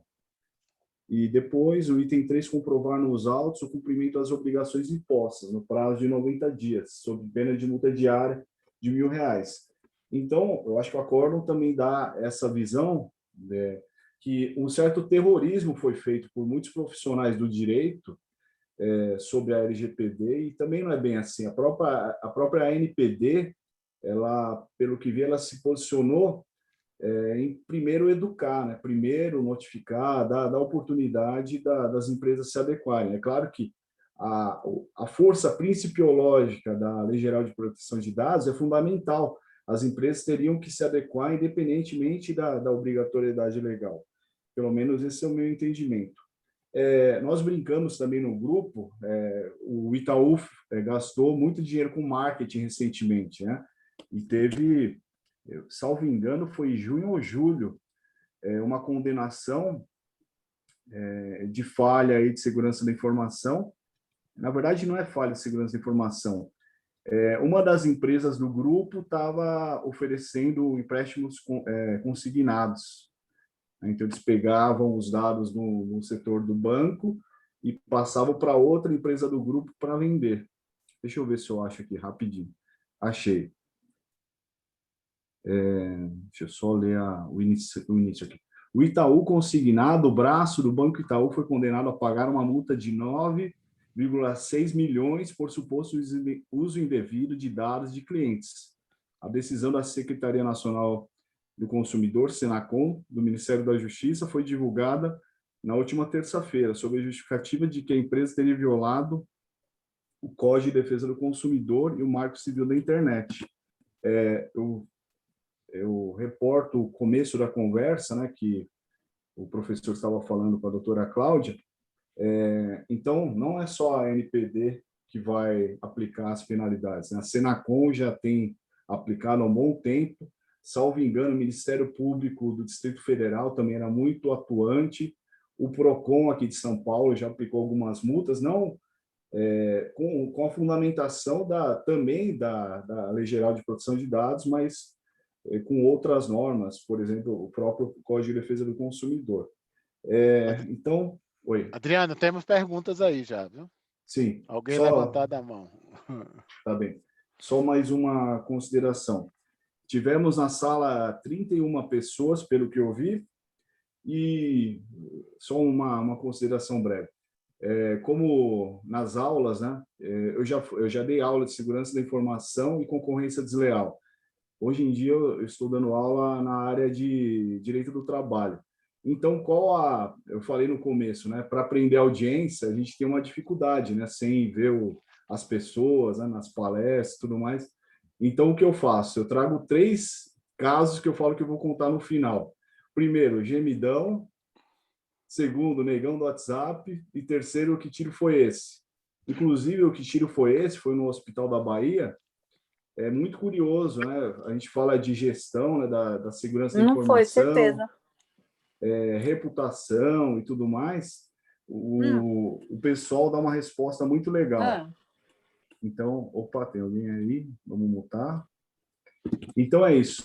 E depois, o item 3, comprovar nos autos o cumprimento das obrigações impostas, no prazo de 90 dias, sob pena de multa diária de R$ 1.000. Então, eu acho que o acórdão também dá essa visão, né, que um certo terrorismo foi feito por muitos profissionais do direito sobre a LGPD, e também não é bem assim. A própria ANPD, ela, pelo que vi, ela se posicionou em primeiro educar, né? Primeiro notificar, dar oportunidade das empresas se adequarem. É claro que a força principiológica da Lei Geral de Proteção de Dados é fundamental. As empresas teriam que se adequar independentemente da obrigatoriedade legal. Pelo menos esse é o meu entendimento. Nós brincamos também no grupo, o Itaú gastou muito dinheiro com marketing recentemente, né? E teve, salvo engano, foi em junho ou julho, uma condenação de falha aí de segurança da informação. Na verdade, não é falha de segurança da informação. Uma das empresas do grupo estava oferecendo empréstimos consignados. Então, eles pegavam os dados no setor do banco e passavam para outra empresa do grupo para vender. Deixa eu ver se eu acho aqui rapidinho. Achei. Deixa eu só ler o início aqui. O Itaú consignado, o braço do Banco Itaú, foi condenado a pagar uma multa de 9,6 milhões por suposto uso indevido de dados de clientes. A decisão da Secretaria Nacional do Consumidor, Senacom, do Ministério da Justiça, foi divulgada na última terça-feira, sob a justificativa de que a empresa teria violado o Código de Defesa do Consumidor e o Marco Civil da Internet. Eu reporto o começo da conversa, né, que o professor estava falando com a doutora Cláudia. Então, não é só a NPD que vai aplicar as penalidades, né? A Senacom já tem aplicado há um bom tempo. Salvo engano, o Ministério Público do Distrito Federal também era muito atuante. O PROCON aqui de São Paulo já aplicou algumas multas, não com a fundamentação também da Lei Geral de Proteção de Dados, mas com outras normas, por exemplo, o próprio Código de Defesa do Consumidor. Então, oi. Adriano, temos perguntas aí já, viu? Sim, Alguém levantar a mão. Tá bem. Só mais uma consideração. Tivemos na sala 31 pessoas, pelo que eu vi, e só uma consideração breve. Como nas aulas, né, eu já dei aula de segurança da informação e concorrência desleal. Hoje em dia eu estou dando aula na área de direito do trabalho. Então, eu falei no começo, né? Para aprender audiência, a gente tem uma dificuldade, né? Sem ver as pessoas, né? Nas palestras e tudo mais. Então, o que eu faço? Eu trago 3 casos que eu falo que eu vou contar no final. Primeiro, gemidão. Segundo, negão do WhatsApp. E terceiro, o que tiro foi esse. Inclusive, o que tiro foi esse, foi no Hospital da Bahia. É muito curioso, né? A gente fala de gestão, né? Da segurança da Não foi, informação, certeza. reputação e tudo mais. Hum. O pessoal dá uma resposta muito legal. Ah. Então, opa, tem alguém aí? Vamos mutar. Então é isso.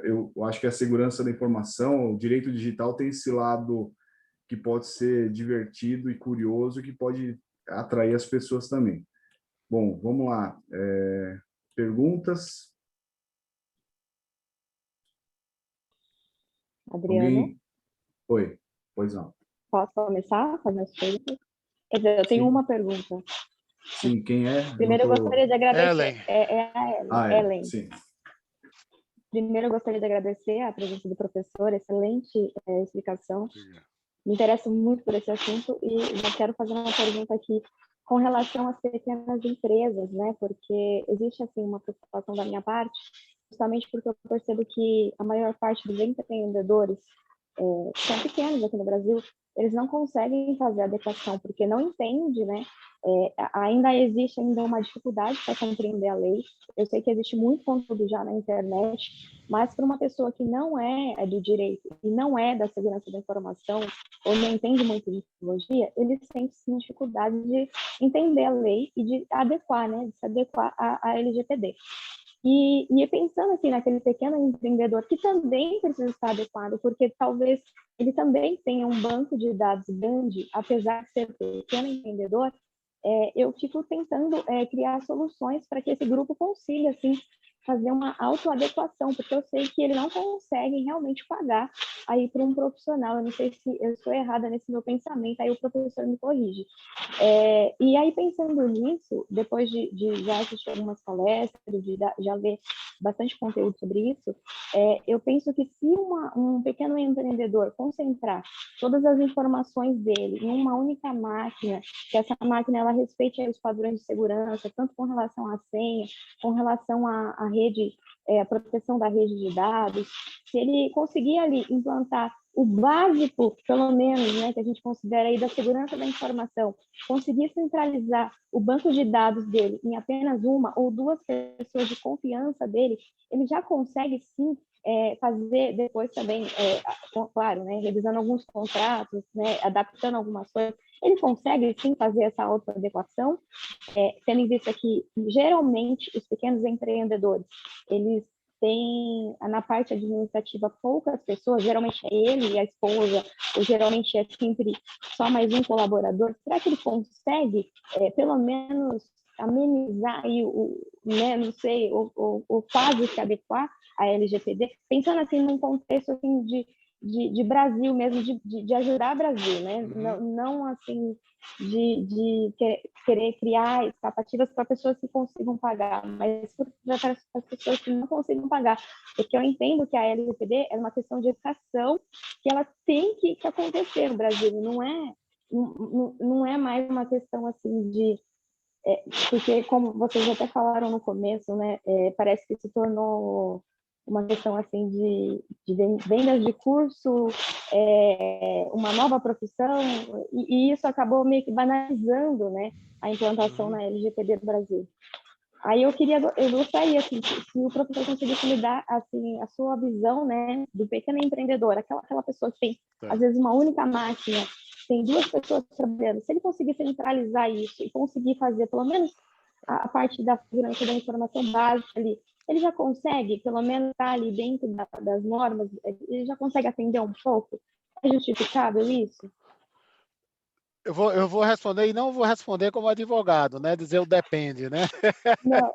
Eu acho que a segurança da informação, o direito digital tem esse lado que pode ser divertido e curioso, que pode atrair as pessoas também. Bom, vamos lá. Perguntas? Adriano, Alguém? Oi, pois não. posso começar a fazer as perguntas? Quer dizer, eu tenho Sim, uma pergunta. sim. Quem é? Eu não Primeiro, eu tô... gostaria de agradecer. Ellen, É a Ellen. Ah, é. Ellen. Sim. Primeiro, eu gostaria de agradecer a presença do professor, excelente explicação. Me interesso muito por esse assunto e já quero fazer uma pergunta aqui com relação às pequenas empresas, né? Porque existe, assim, uma preocupação da minha parte, justamente porque eu percebo que a maior parte dos empreendedores são pequenos aqui no Brasil, eles não conseguem fazer adequação, porque não entende, né? Ainda existe ainda uma dificuldade para compreender a lei. Eu sei que existe muito conteúdo já na internet, mas para uma pessoa que não é do direito e não é da segurança da informação, ou não entende muito de tecnologia, ele sente sim dificuldade de entender a lei e de adequar, né? De se adequar à LGPD. E pensando assim naquele pequeno empreendedor que também precisa estar adequado, porque talvez ele também tenha um banco de dados grande, apesar de ser pequeno empreendedor, eu fico tentando criar soluções para que esse grupo consiga assim fazer uma autoadequação, porque eu sei que ele não consegue realmente pagar aí para um profissional. Eu não sei se eu estou errada nesse meu pensamento, aí o professor me corrige. E aí, pensando nisso, depois de já assistir algumas palestras, já ver bastante conteúdo sobre isso, eu penso que se um pequeno empreendedor concentrar todas as informações dele em uma única máquina, que essa máquina ela respeite os padrões de segurança, tanto com relação à senha, com relação à rede, a proteção da rede de dados, se ele conseguir ali implantar o básico, pelo menos, né, que a gente considera aí da segurança da informação, conseguir centralizar o banco de dados dele em apenas uma ou duas pessoas de confiança dele, ele já consegue sim fazer depois também, claro, né, revisando alguns contratos, né, adaptando algumas coisas, ele consegue sim fazer essa autoadequação, tendo em vista que geralmente os pequenos empreendedores, eles têm na parte administrativa poucas pessoas, geralmente é ele e a esposa, ou geralmente é sempre só mais um colaborador. Será que ele consegue, pelo menos, amenizar aí né, não sei, ou quase se adequar à LGPD? Pensando assim num contexto assim de Brasil mesmo, de ajudar o Brasil, né? Uhum. Não assim de querer criar expectativas para pessoas que consigam pagar, mas para as pessoas que não consigam pagar, porque eu entendo que a LGPD é uma questão de educação que ela tem que acontecer no Brasil, não é mais uma questão assim porque como vocês até falaram no começo, né, parece que se tornou uma questão assim de vendas de curso, uma nova profissão, e isso acabou meio que banalizando, né, a implantação na LGPD do Brasil. Aí eu gostaria assim, se o professor conseguisse me dar assim a sua visão, né, do pequeno empreendedor, aquela pessoa que tem às vezes uma única máquina, tem duas pessoas trabalhando, se ele conseguir centralizar isso e conseguir fazer pelo menos a parte da segurança da informação básica ali, ele já consegue, pelo menos estar ali dentro das normas, ele já consegue atender um pouco? É justificável isso? Eu vou responder e não vou responder como advogado, né? Dizer o depende, né? Não,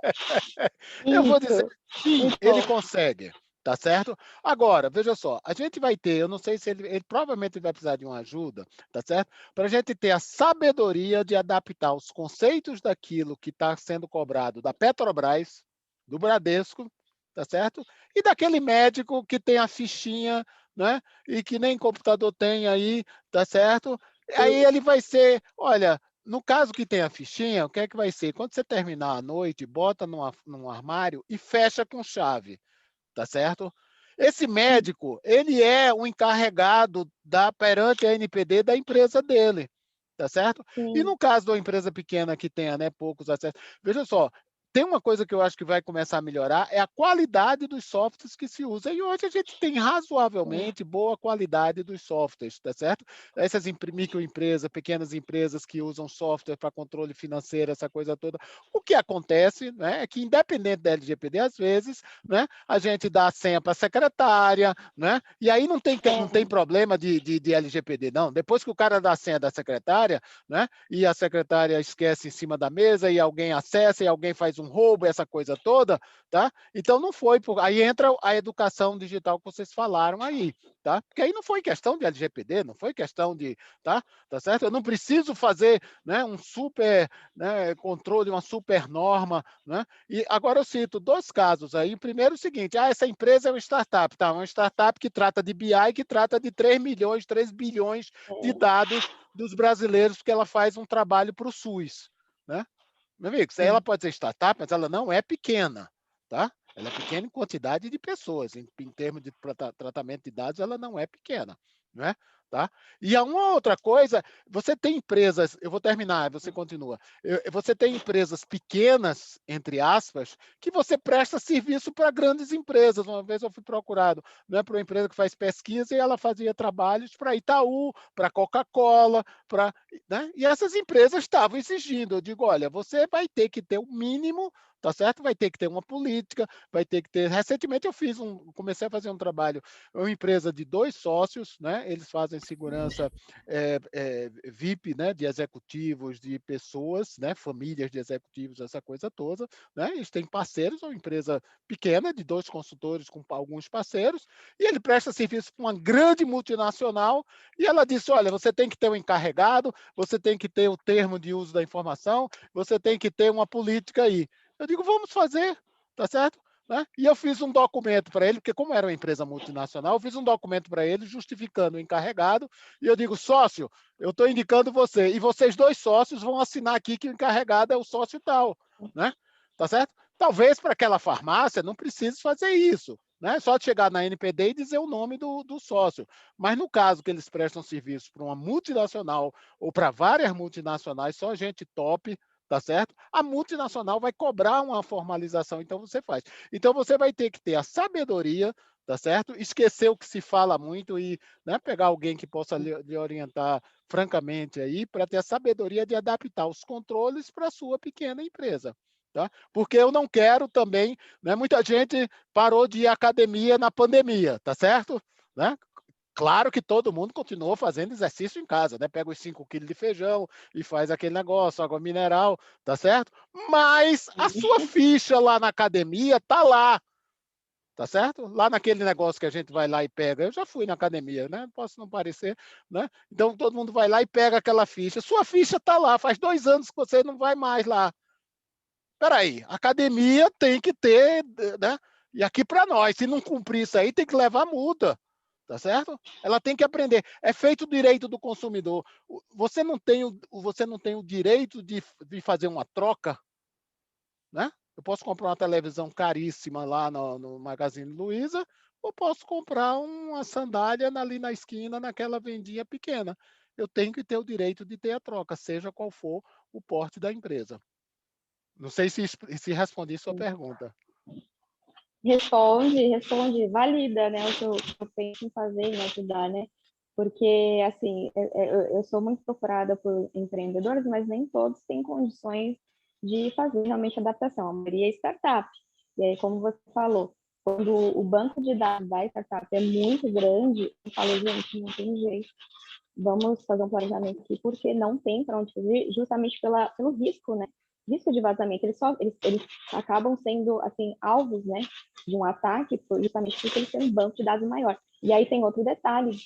Eu vou dizer isso. sim, Muito ele bom. consegue, tá certo? Agora, veja só, a gente vai ter, eu não sei se ele provavelmente vai precisar de uma ajuda, tá certo? Para a gente ter a sabedoria de adaptar os conceitos daquilo que está sendo cobrado da Petrobras, do Bradesco tá certo? E daquele médico que tem a fichinha, né? E que nem computador tem aí, tá certo? Aí ele vai ser, olha, no caso que tem a fichinha, o que é que vai ser? Quando você terminar a noite, bota num armário e fecha com chave, tá certo? Esse médico, ele é o encarregado perante a NPD da empresa dele, tá certo? E Sim. no caso de uma empresa pequena que tenha, né, poucos acessos, veja só, tem uma coisa que eu acho que vai começar a melhorar, é a qualidade dos softwares que se usa. E hoje a gente tem razoavelmente boa qualidade dos softwares, tá certo? Essas microempresas, pequenas empresas que usam software para controle financeiro, essa coisa toda. O que acontece, né, é que, independente da LGPD, às vezes, né, a gente dá a senha para a secretária, né, e aí não tem problema de LGPD, não. Depois que o cara dá a senha da secretária, né, e a secretária esquece em cima da mesa e alguém acessa e alguém faz um roubo, essa coisa toda, tá? Então não foi aí entra a educação digital que vocês falaram aí, tá? Porque aí não foi questão de LGPD, não foi questão de, tá certo? Eu não preciso fazer, né, um super, né, controle, uma super norma, né? E agora eu cito 2 casos aí. Primeiro, o seguinte: essa empresa é uma startup, tá? Uma startup que trata de BI, que trata de 3 milhões, 3 bilhões de dados dos brasileiros, porque ela faz um trabalho para o SUS, né? Meu amigo, isso aí ela pode ser startup, mas ela não é pequena, tá? Ela é pequena em quantidade de pessoas, em termos de tratamento de dados, ela não é pequena, né? Tá? E a uma outra coisa, você tem empresas, eu vou terminar, você continua. Você tem empresas pequenas, entre aspas, que você presta serviço para grandes empresas. Uma vez eu fui procurado, né, para uma empresa que faz pesquisa e ela fazia trabalhos para Itaú, para Coca-Cola, para, né? E essas empresas estavam exigindo. Eu digo, olha, você vai ter que ter o mínimo, tá certo? Vai ter que ter uma política, vai ter que ter. Recentemente eu comecei a fazer um trabalho, uma empresa de 2 sócios, né? Eles fazem segurança VIP, né? De executivos, de pessoas, né? Famílias de executivos, essa coisa toda, né? Eles têm parceiros, uma empresa pequena de 2 consultores com alguns parceiros, e ele presta serviço para uma grande multinacional. E ela disse: olha, você tem que ter um encarregado, você tem que ter o termo de uso da informação, você tem que ter uma política aí. Eu digo, vamos fazer, tá certo? Né? E eu fiz um documento para ele, porque como era uma empresa multinacional, eu fiz um documento para ele justificando o encarregado, e eu digo, sócio, eu estou indicando você, e vocês 2 sócios vão assinar aqui que o encarregado é o sócio tal, né? Tá certo? Talvez para aquela farmácia não precise fazer isso, né? Só de chegar na NPD e dizer o nome do sócio. Mas no caso que eles prestam serviço para uma multinacional ou para várias multinacionais, só gente top, tá certo? A multinacional vai cobrar uma formalização, então você faz. Então você vai ter que ter a sabedoria, tá certo? Esquecer o que se fala muito e, né, pegar alguém que possa lhe orientar francamente aí, para ter a sabedoria de adaptar os controles para a sua pequena empresa. Tá? Porque eu não quero também, né? Muita gente parou de ir à academia na pandemia, tá certo? Né? Claro que todo mundo continuou fazendo exercício em casa, né? Pega os 5 quilos de feijão e faz aquele negócio, água mineral, tá certo? Mas a sua ficha lá na academia tá lá, tá certo? Lá naquele negócio que a gente vai lá e pega. Eu já fui na academia, né? Posso não parecer, né? Então todo mundo vai lá e pega aquela ficha. Sua ficha tá lá, faz 2 anos que você não vai mais lá. Espera aí, a academia tem que ter, né? E aqui para nós, se não cumprir isso aí, tem que levar multa. Tá certo? Ela tem que aprender. É feito o direito do consumidor. Você não tem o direito de fazer uma troca, né? Eu posso comprar uma televisão caríssima lá no Magazine Luiza, ou posso comprar uma sandália ali na esquina, naquela vendinha pequena. Eu tenho que ter o direito de ter a troca, seja qual for o porte da empresa. Não sei se respondi sua pergunta. Responde, valida, né, o que eu penso em fazer, em ajudar, né? Porque, assim, eu sou muito procurada por empreendedores, mas nem todos têm condições de fazer realmente adaptação. A maioria é startup. E aí, como você falou, quando o banco de dados da startup é muito grande, eu falo, gente, não tem jeito. Vamos fazer um planejamento aqui, porque não tem para onde fazer, justamente pelo risco, né? Risco de vazamento. Eles acabam sendo, assim, alvos, né, de um ataque, justamente porque eles têm um banco de dados maior. E aí tem outro detalhe.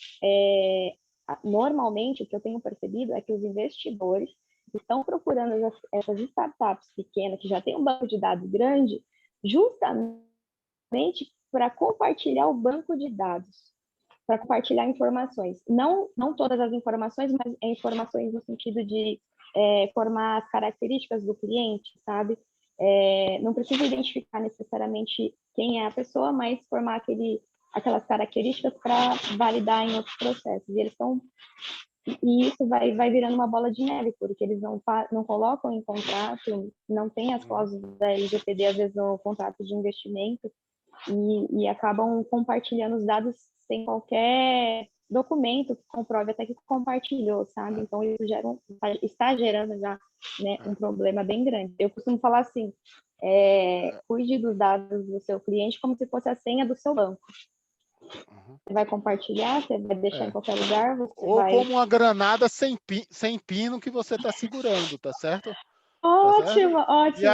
Normalmente, o que eu tenho percebido é que os investidores estão procurando essas startups pequenas, que já têm um banco de dados grande, justamente para compartilhar o banco de dados, para compartilhar informações. Não todas as informações, mas informações no sentido de formar as características do cliente, sabe? Não precisa identificar necessariamente quem é a pessoa, mas formar aquelas características para validar em outros processos. E isso vai virando uma bola de neve, porque eles não colocam em contrato, não tem as cláusulas da LGPD, às vezes, no contrato de investimento, e acabam compartilhando os dados sem qualquer documento que comprove até que compartilhou, sabe? Então, isso está gerando já, né, um problema bem grande. Eu costumo falar assim, cuide dos dados do seu cliente como se fosse a senha do seu banco. Você vai compartilhar, você vai deixar em qualquer lugar, ou como uma granada sem pino que você está segurando, tá certo? Ótimo, ótimo.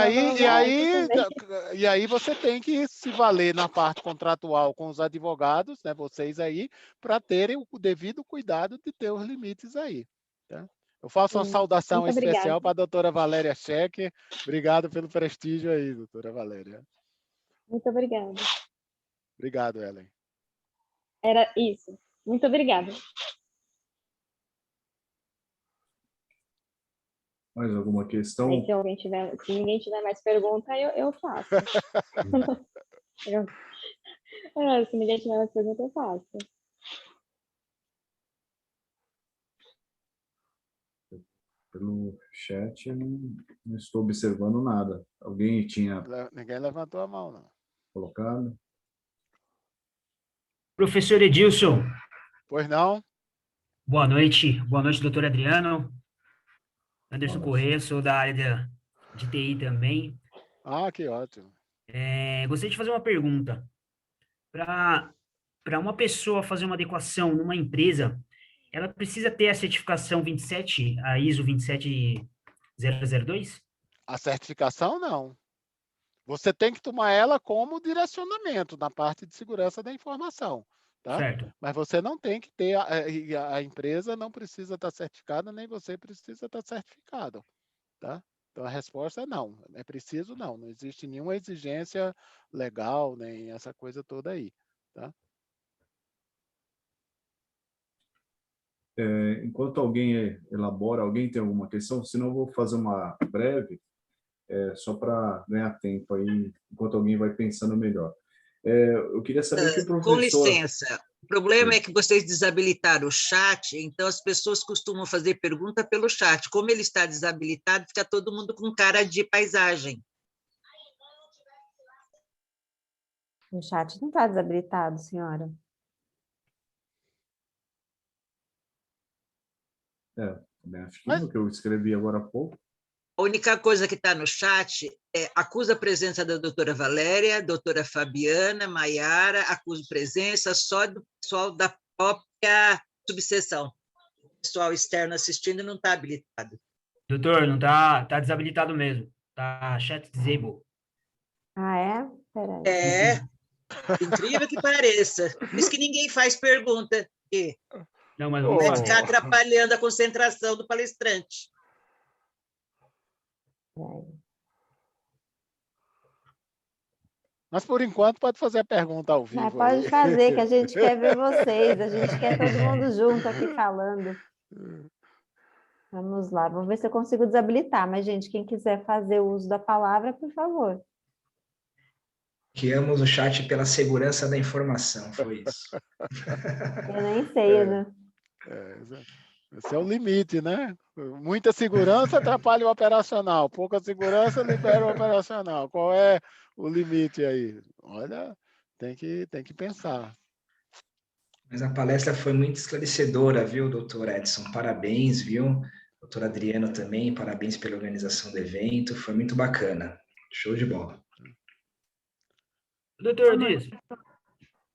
E aí você tem que se valer na parte contratual com os advogados, né, vocês aí, para terem o devido cuidado de ter os limites aí. Tá? Eu faço uma saudação muito especial obrigada para a doutora Valéria Scheck. Obrigado pelo prestígio aí, doutora Valéria. Muito obrigada. Obrigado, Ellen. Era isso. Muito obrigada. Mais alguma questão? Aí, se ninguém tiver mais pergunta, eu faço. Se ninguém tiver mais pergunta, eu faço. Pelo chat, eu não estou observando nada. Alguém tinha Ninguém levantou a mão, não. colocado? Professor Edilson. Pois não? Boa noite, doutor Adriano. Anderson Corrêa, sou da área de TI também. Ah, que ótimo. Gostaria de fazer uma pergunta. Para uma pessoa fazer uma adequação numa empresa, ela precisa ter a certificação 27, a ISO 27002? A certificação, não. Você tem que tomar ela como direcionamento na parte de segurança da informação. Tá? Certo. Mas você não tem que ter, a empresa não precisa estar certificada, nem você precisa estar certificado. Tá? Então, a resposta é não. É preciso não. Não existe nenhuma exigência legal, nem essa coisa toda aí. Tá? Enquanto alguém elabora, alguém tem alguma questão? Senão eu vou fazer uma breve, só para ganhar tempo aí, enquanto alguém vai pensando melhor. Eu queria saber o que o professor... Com licença, o problema é que vocês desabilitaram o chat, então as pessoas costumam fazer pergunta pelo chat. Como ele está desabilitado, fica todo mundo com cara de paisagem. O chat não está desabilitado, senhora. Também acho que no que eu escrevi agora há pouco. A única coisa que está no chat acusa a presença da doutora Valéria, doutora Fabiana, Maiara, acusa presença só do pessoal da própria subseção. O pessoal externo assistindo não está habilitado. Doutor, não tá desabilitado mesmo. Tá chat disable. Ah, é? Peraí. Incrível que pareça. Diz que ninguém faz pergunta. Não, mas vai ficar atrapalhando a concentração do palestrante. Mas, por enquanto, pode fazer a pergunta ao vivo. Pode fazer, que a gente quer ver vocês. A gente quer todo mundo junto aqui falando. Vamos lá, vou ver se eu consigo desabilitar. Mas, gente, quem quiser fazer o uso da palavra, por favor. Criamos o chat pela segurança da informação, foi isso. Eu nem sei, né? Esse é o limite, né? Muita segurança atrapalha o operacional, pouca segurança libera o operacional. Qual é o limite aí? Olha, tem que pensar. Mas a palestra foi muito esclarecedora, viu, doutor Edson? Parabéns, viu? Doutor Adriano também, parabéns pela organização do evento, foi muito bacana. Show de bola. Doutor Dias,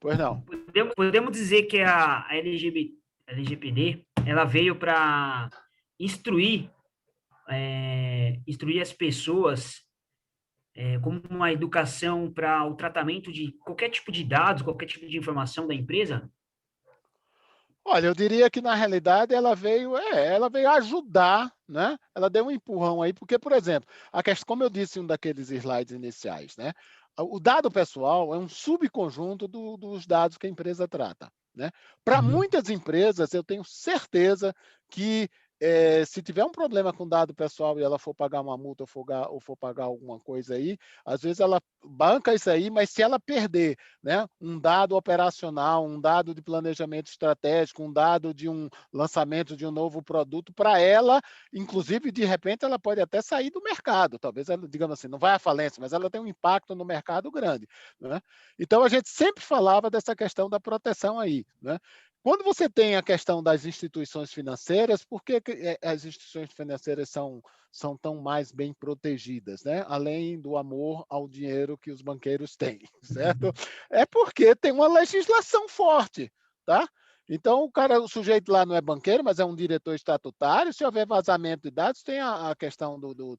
pois não. Podemos dizer que a LGPD ela veio para instruir as pessoas como uma educação para o tratamento de qualquer tipo de dados, qualquer tipo de informação da empresa? Olha, eu diria que, na realidade, ela veio ajudar, né? Ela deu um empurrão aí, porque, por exemplo, a questão, como eu disse em um daqueles slides iniciais, né? o dado pessoal é um subconjunto dos dados que a empresa trata, né? Para muitas empresas, eu tenho certeza que se tiver um problema com dado pessoal e ela for pagar uma multa ou for pagar alguma coisa aí, às vezes ela banca isso aí, mas se ela perder, né, um dado operacional, um dado de planejamento estratégico, um dado de um lançamento de um novo produto, para ela, inclusive, de repente, ela pode até sair do mercado. Talvez ela, digamos assim, não vai à falência, mas ela tem um impacto no mercado grande, né? Então, a gente sempre falava dessa questão da proteção aí, né? Quando você tem a questão das instituições financeiras, por que as instituições financeiras são tão mais bem protegidas, né? Além do amor ao dinheiro que os banqueiros têm, certo? É porque tem uma legislação forte, tá? Então, o sujeito lá não é banqueiro, mas é um diretor estatutário. Se houver vazamento de dados, tem a questão do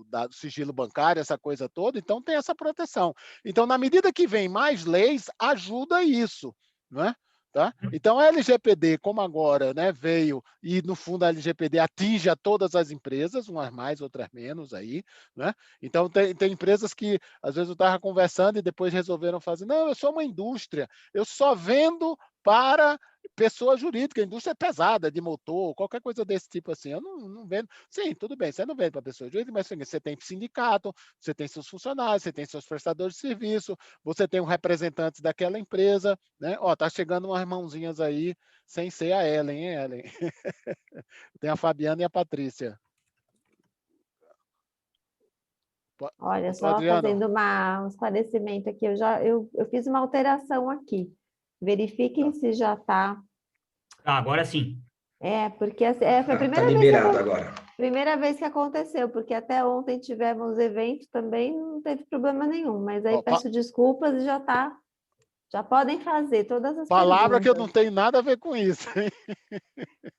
dado sigilo bancário, essa coisa toda. Então, tem essa proteção. Então, na medida que vem mais leis, ajuda isso, não é? Tá? Então, a LGPD, como agora, né, veio, e no fundo a LGPD atinge a todas as empresas, umas mais, outras menos aí, né? Então, tem empresas que, às vezes, eu estava conversando e depois resolveram fazer, não, eu sou uma indústria, eu só vendo para pessoa jurídica, a indústria é pesada, de motor, qualquer coisa desse tipo assim, eu não vendo. Sim, tudo bem, você não vende para pessoa jurídica, mas você tem sindicato, você tem seus funcionários, você tem seus prestadores de serviço, você tem um representante daquela empresa, né? Ó, tá chegando umas mãozinhas aí, sem ser a Ellen, hein, Ellen? Tem a Fabiana e a Patrícia. Olha, Doutor só Adriano. fazendo um esclarecimento aqui, eu fiz uma alteração aqui. Verifiquem se já está. Ah, agora sim. Porque foi a Tá liberado agora. primeira vez que aconteceu, porque até ontem tivemos evento também, não teve problema nenhum, mas aí peço desculpas e já podem fazer todas as Palavra perguntas. que eu não tenho nada a ver com isso, hein?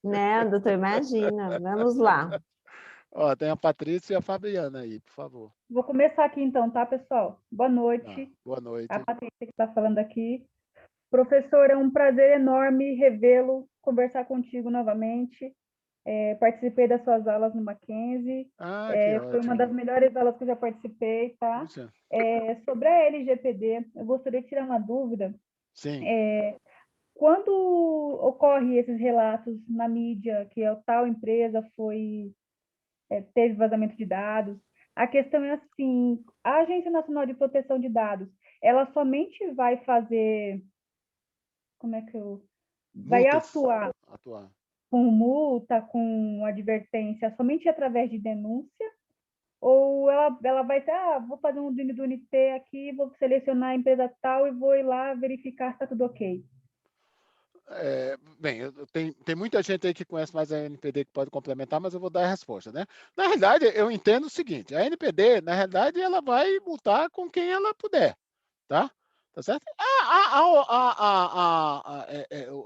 Né, doutor, imagina. Vamos lá. Ó, tem a Patrícia e a Fabiana aí, por favor. Vou começar aqui então, tá, pessoal? Boa noite. Boa noite. A Patrícia que está falando aqui. Professor, é um prazer enorme revê-lo, conversar contigo novamente. Participei das suas aulas no Mackenzie. Que Foi uma das melhores aulas que eu já participei, tá? Sobre a LGPD, eu gostaria de tirar uma dúvida. Sim. Quando ocorre esses relatos na mídia que a tal empresa teve vazamento de dados, a questão é assim, a Agência Nacional de Proteção de Dados, ela somente vai fazer, vai atuar com multa, com advertência, somente através de denúncia? Ou ela vai ter, vou fazer um do NT aqui, vou selecionar a empresa tal e vou ir lá verificar se está tudo ok? Bem, tem muita gente aí que conhece mais a NPD que pode complementar, mas eu vou dar a resposta, né? Na realidade, eu entendo o seguinte, a NPD, na realidade, ela vai multar com quem ela puder, tá? Tá certo?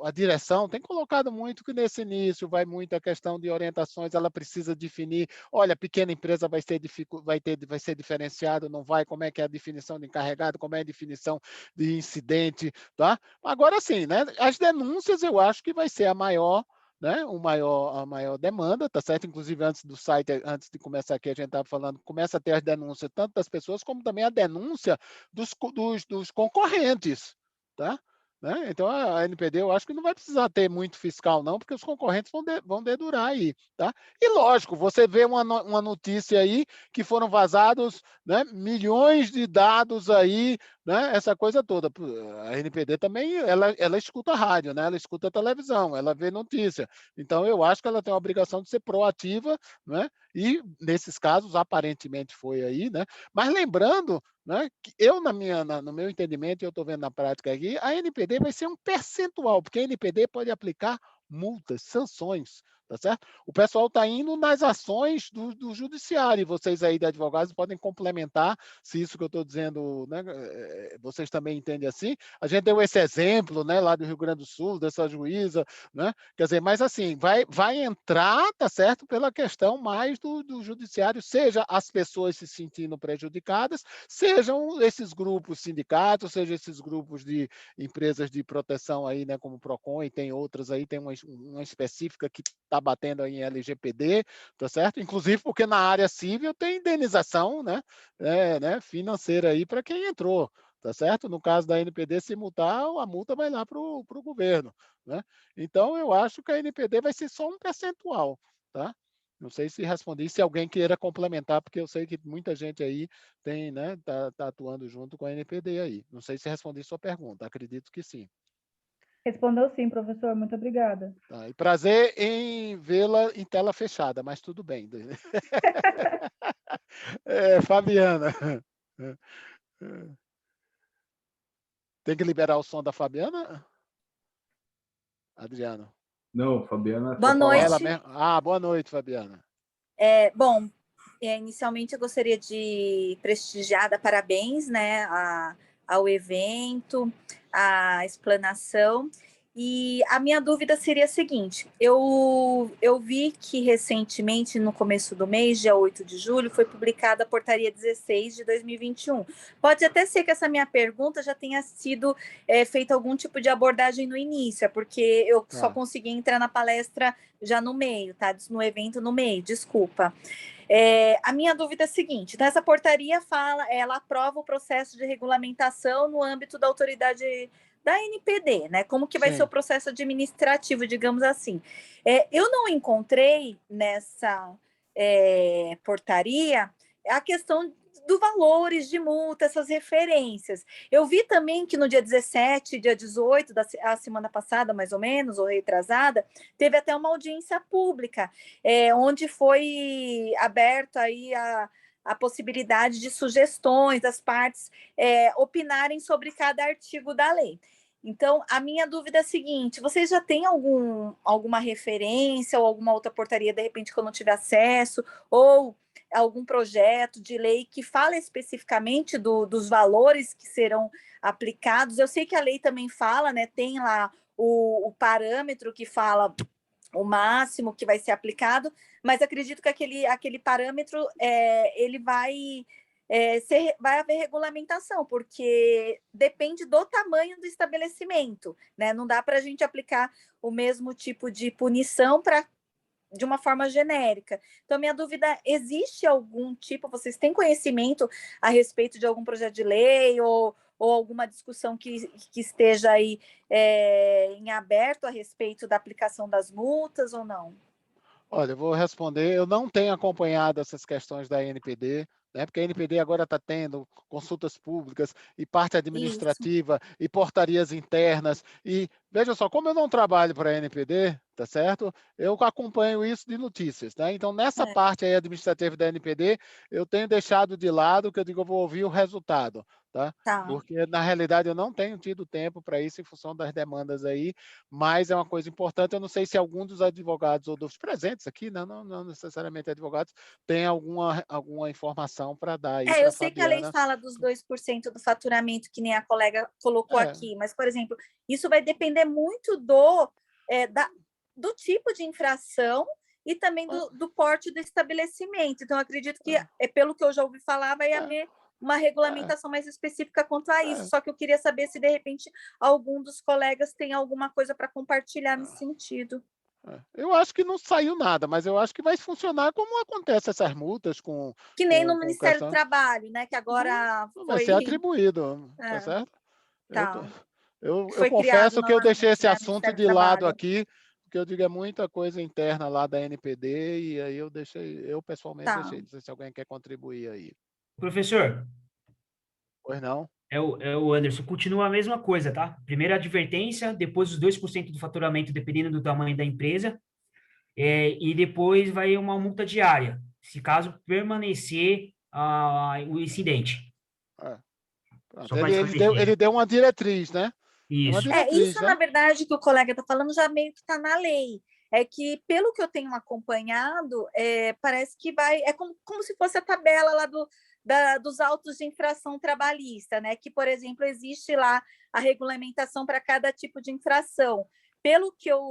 A direção tem colocado muito que nesse início vai muito a questão de orientações, ela precisa definir, olha, pequena empresa vai ser diferenciado, não vai, como é que é a definição de encarregado, como é a definição de incidente, tá? Agora sim, né? As denúncias eu acho que vai ser a maior, né? A maior demanda, tá certo? Inclusive, antes do site, antes de começar aqui, a gente estava falando, começa a ter as denúncias tanto das pessoas, como também a denúncia dos concorrentes, tá? Né? Então, a NPD, eu acho que não vai precisar ter muito fiscal, não, porque os concorrentes vão dedurar aí, tá? E, lógico, você vê uma notícia aí que foram vazados, né, milhões de dados aí, né, essa coisa toda. A NPD também, ela escuta rádio, né? Ela escuta televisão, ela vê notícia. Então, eu acho que ela tem a obrigação de ser proativa, né? E, nesses casos, aparentemente foi aí, né? Mas lembrando, né, que eu, no meu entendimento, eu estou vendo na prática aqui, a NPD vai ser um percentual, porque a NPD pode aplicar multas, sanções, tá certo? O pessoal está indo nas ações do judiciário, e vocês aí de advogados podem complementar se isso que eu estou dizendo, né, vocês também entendem assim. A gente deu esse exemplo, né, lá do Rio Grande do Sul, dessa juíza, né? Quer dizer, mas assim, vai entrar, tá certo, pela questão mais do judiciário, seja as pessoas se sentindo prejudicadas, sejam esses grupos sindicatos, sejam esses grupos de empresas de proteção aí, né, como o Procon, e tem outras aí, tem uma específica que está está batendo aí em LGPD, tá certo? Inclusive porque na área civil tem indenização, né, financeira aí para quem entrou, tá certo? No caso da NPD, se multar, a multa vai lá para o governo, né? Então, eu acho que a NPD vai ser só um percentual, tá? Não sei se respondi, se alguém queira complementar, porque eu sei que muita gente aí tem, né, tá atuando junto com a NPD aí. Não sei se respondi sua pergunta, acredito que sim. Respondeu sim, professor. Muito obrigada. Tá, e prazer em vê-la em tela fechada, mas tudo bem. Fabiana. Tem que liberar o som da Fabiana, Adriano? Não, Fabiana, Boa pode falar. Ela noite. mesmo. Boa noite, Fabiana. Bom, inicialmente eu gostaria de prestigiar, dar parabéns, né, ao evento, à explanação. E a minha dúvida seria a seguinte: eu vi que recentemente, no começo do mês, dia 8 de julho, foi publicada a Portaria 16 de 2021. Pode até ser que essa minha pergunta já tenha sido feita algum tipo de abordagem no início, porque eu só consegui entrar na palestra já no meio, tá? No evento no meio, desculpa. A minha dúvida é a seguinte: então essa portaria ela aprova o processo de regulamentação no âmbito da autoridade da NPD, né? Como que vai ser o processo administrativo, digamos assim. Eu não encontrei nessa portaria a questão dos valores de multa, essas referências. Eu vi também que no dia 17, dia 18, a semana passada, mais ou menos, ou retrasada, teve até uma audiência pública, onde foi aberto aí a possibilidade de sugestões das partes opinarem sobre cada artigo da lei. Então, a minha dúvida é a seguinte: vocês já têm alguma referência ou alguma outra portaria, de repente, que eu não tive acesso, ou algum projeto de lei que fala especificamente dos valores que serão aplicados? Eu sei que a lei também fala, né, tem lá o parâmetro que fala o máximo que vai ser aplicado, mas acredito que aquele parâmetro ele vai haver regulamentação, porque depende do tamanho do estabelecimento, né? Não dá para a gente aplicar o mesmo tipo de punição de uma forma genérica. Então, minha dúvida: existe algum tipo, vocês têm conhecimento a respeito de algum projeto de lei ou alguma discussão que esteja aí em aberto a respeito da aplicação das multas ou não? Olha, eu vou responder. Eu não tenho acompanhado essas questões da NPD, né? Porque a NPD agora está tendo consultas públicas e parte administrativa e portarias internas. E veja só, como eu não trabalho para a NPD, tá certo? Eu acompanho isso de notícias, né? Então, nessa parte aí administrativa da NPD, eu tenho deixado de lado, que eu digo, eu vou ouvir o resultado, tá? Porque, na realidade, eu não tenho tido tempo para isso em função das demandas aí, mas é uma coisa importante. Eu não sei se algum dos advogados ou dos presentes aqui, né, não necessariamente advogados, tem alguma informação para dar aí para a Fabiana. Eu sei que a lei fala dos 2% do faturamento, que nem a colega colocou aqui, mas, por exemplo, isso vai depender muito do tipo de infração e também do porte do estabelecimento. Então, acredito que, pelo que eu já ouvi falar, vai haver uma regulamentação mais específica quanto a isso. Só que eu queria saber se, de repente, algum dos colegas tem alguma coisa para compartilhar nesse sentido. Eu acho que não saiu nada, mas eu acho que vai funcionar como acontece essas multas com... Que nem no Ministério do Trabalho, né? Que agora vai ser atribuído, tá certo? Eu confesso que eu deixei esse assunto de lado aqui, porque eu digo, é muita coisa interna lá da NPD, e aí eu pessoalmente deixei. Não sei se alguém quer contribuir aí. Professor. Pois não? É o Anderson, continua a mesma coisa, tá? Primeira advertência, depois os 2% do faturamento, dependendo do tamanho da empresa, e depois vai uma multa diária, se caso permanecer o incidente. Ele deu uma diretriz, né? Isso. Isso, na verdade, que o colega está falando já meio que está na lei. É que, pelo que eu tenho acompanhado, parece que é como se fosse a tabela lá dos autos de infração trabalhista, né? Que, por exemplo, existe lá a regulamentação para cada tipo de infração. Pelo que eu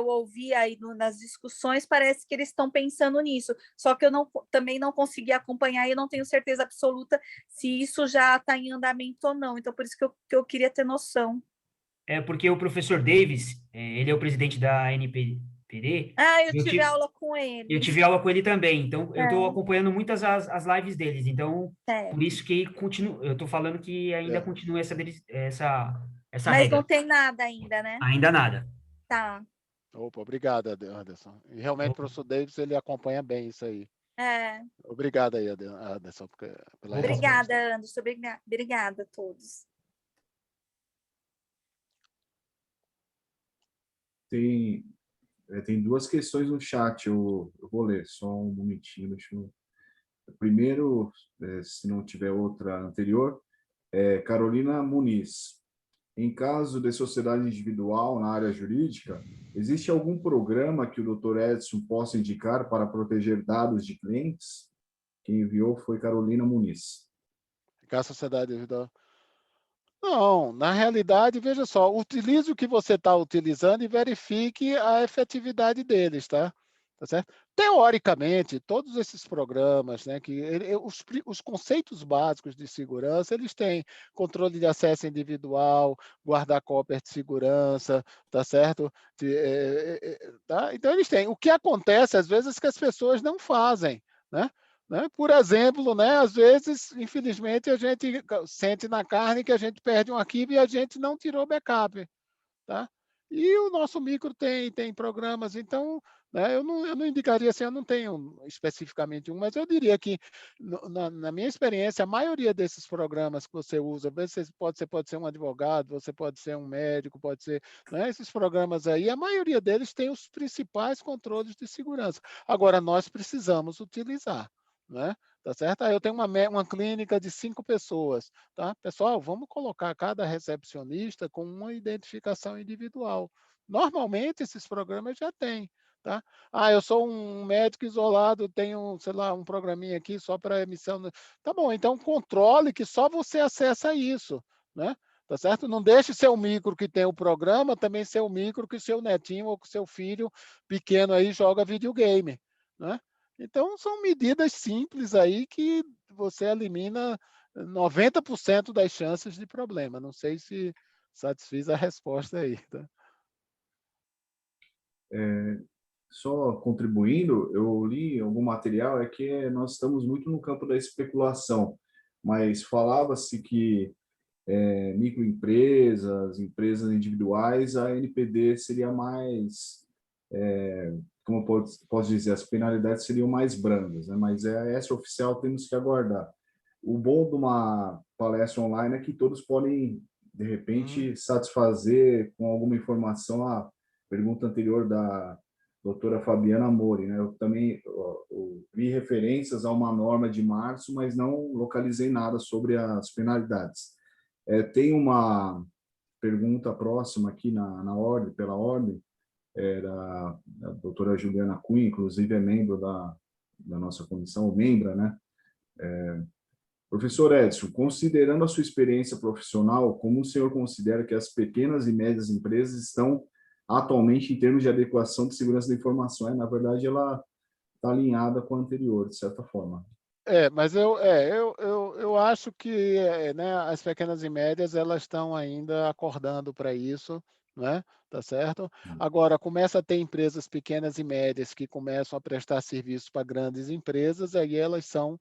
ouvi aí nas discussões, parece que eles estão pensando nisso. Só que eu também não consegui acompanhar e eu não tenho certeza absoluta se isso já está em andamento ou não. Então, por isso que eu queria ter noção. Porque o professor Davis, ele é o presidente da PD, Eu eu tive tive, aula com ele. eu tive aula com ele também, então eu estou É. acompanhando muitas as lives deles, então É. por isso que eu estou falando que ainda continua essa Mas não regra. tem nada ainda, né? Ainda nada. Tá. Opa, obrigado, Anderson. E realmente o professor Davis, ele acompanha bem isso aí. É. Obrigado aí, Anderson, pela resposta. Obrigada, Anderson. Obrigada a todos. Tem duas questões no chat, eu vou ler, só um momentinho. Primeiro, se não tiver outra anterior, Carolina Muniz. Em caso de sociedade individual na área jurídica, existe algum programa que o Dr. Edson possa indicar para proteger dados de clientes? Quem enviou foi Carolina Muniz. A sociedade individual. Não, na realidade, veja só, utilize o que você está utilizando e verifique a efetividade deles, tá? Tá certo? Teoricamente, todos esses programas, né, os conceitos básicos de segurança, eles têm controle de acesso individual, guarda-cópia de segurança, tá certo? Tá? Então, eles têm. O que acontece, às vezes, é que as pessoas não fazem, né? Por exemplo, né, às vezes, infelizmente, a gente sente na carne que a gente perde um arquivo e a gente não tirou backup. Tá? E o nosso micro tem programas, então, né, eu não indicaria assim, eu não tenho especificamente um, mas eu diria que, na minha experiência, a maioria desses programas que você usa, você pode ser um advogado, você pode ser um médico, pode ser, né, esses programas aí, a maioria deles tem os principais controles de segurança. Agora, nós precisamos utilizar. Né? Tá certo? Aí eu tenho uma clínica de 5 pessoas, tá? Pessoal, vamos colocar cada recepcionista com uma identificação individual. Normalmente esses programas já têm, tá? Eu sou um médico isolado, tenho, sei lá, um programinha aqui só para emissão. Tá bom, então controle que só você acessa isso, né? Tá certo? Não deixe seu micro que tem o programa também ser o micro que seu netinho ou que seu filho pequeno aí joga videogame, né? Então, são medidas simples aí que você elimina 90% das chances de problema. Não sei se satisfiz a resposta aí. Tá? Só contribuindo, eu li algum material, que nós estamos muito no campo da especulação, mas falava-se que microempresas, empresas individuais, a NPD seria mais, como posso dizer, as penalidades seriam mais brandas, né? Mas essa oficial temos que aguardar. O bom de uma palestra online é que todos podem, de repente, satisfazer com alguma informação a pergunta anterior da doutora Fabiana Mori, né? Eu também eu vi referências a uma norma de março, mas não localizei nada sobre as penalidades. Tem uma pergunta próxima aqui na ordem, pela ordem, da doutora Juliana Cunha, inclusive é membro da nossa comissão, membra, né? Professor Edson, considerando a sua experiência profissional, como o senhor considera que as pequenas e médias empresas estão atualmente em termos de adequação de segurança da informação? Na verdade, ela está alinhada com a anterior, de certa forma. Mas eu acho que né, as pequenas e médias elas estão ainda acordando para isso, né? Tá certo? Agora, começa a ter empresas pequenas e médias que começam a prestar serviços para grandes empresas, aí elas são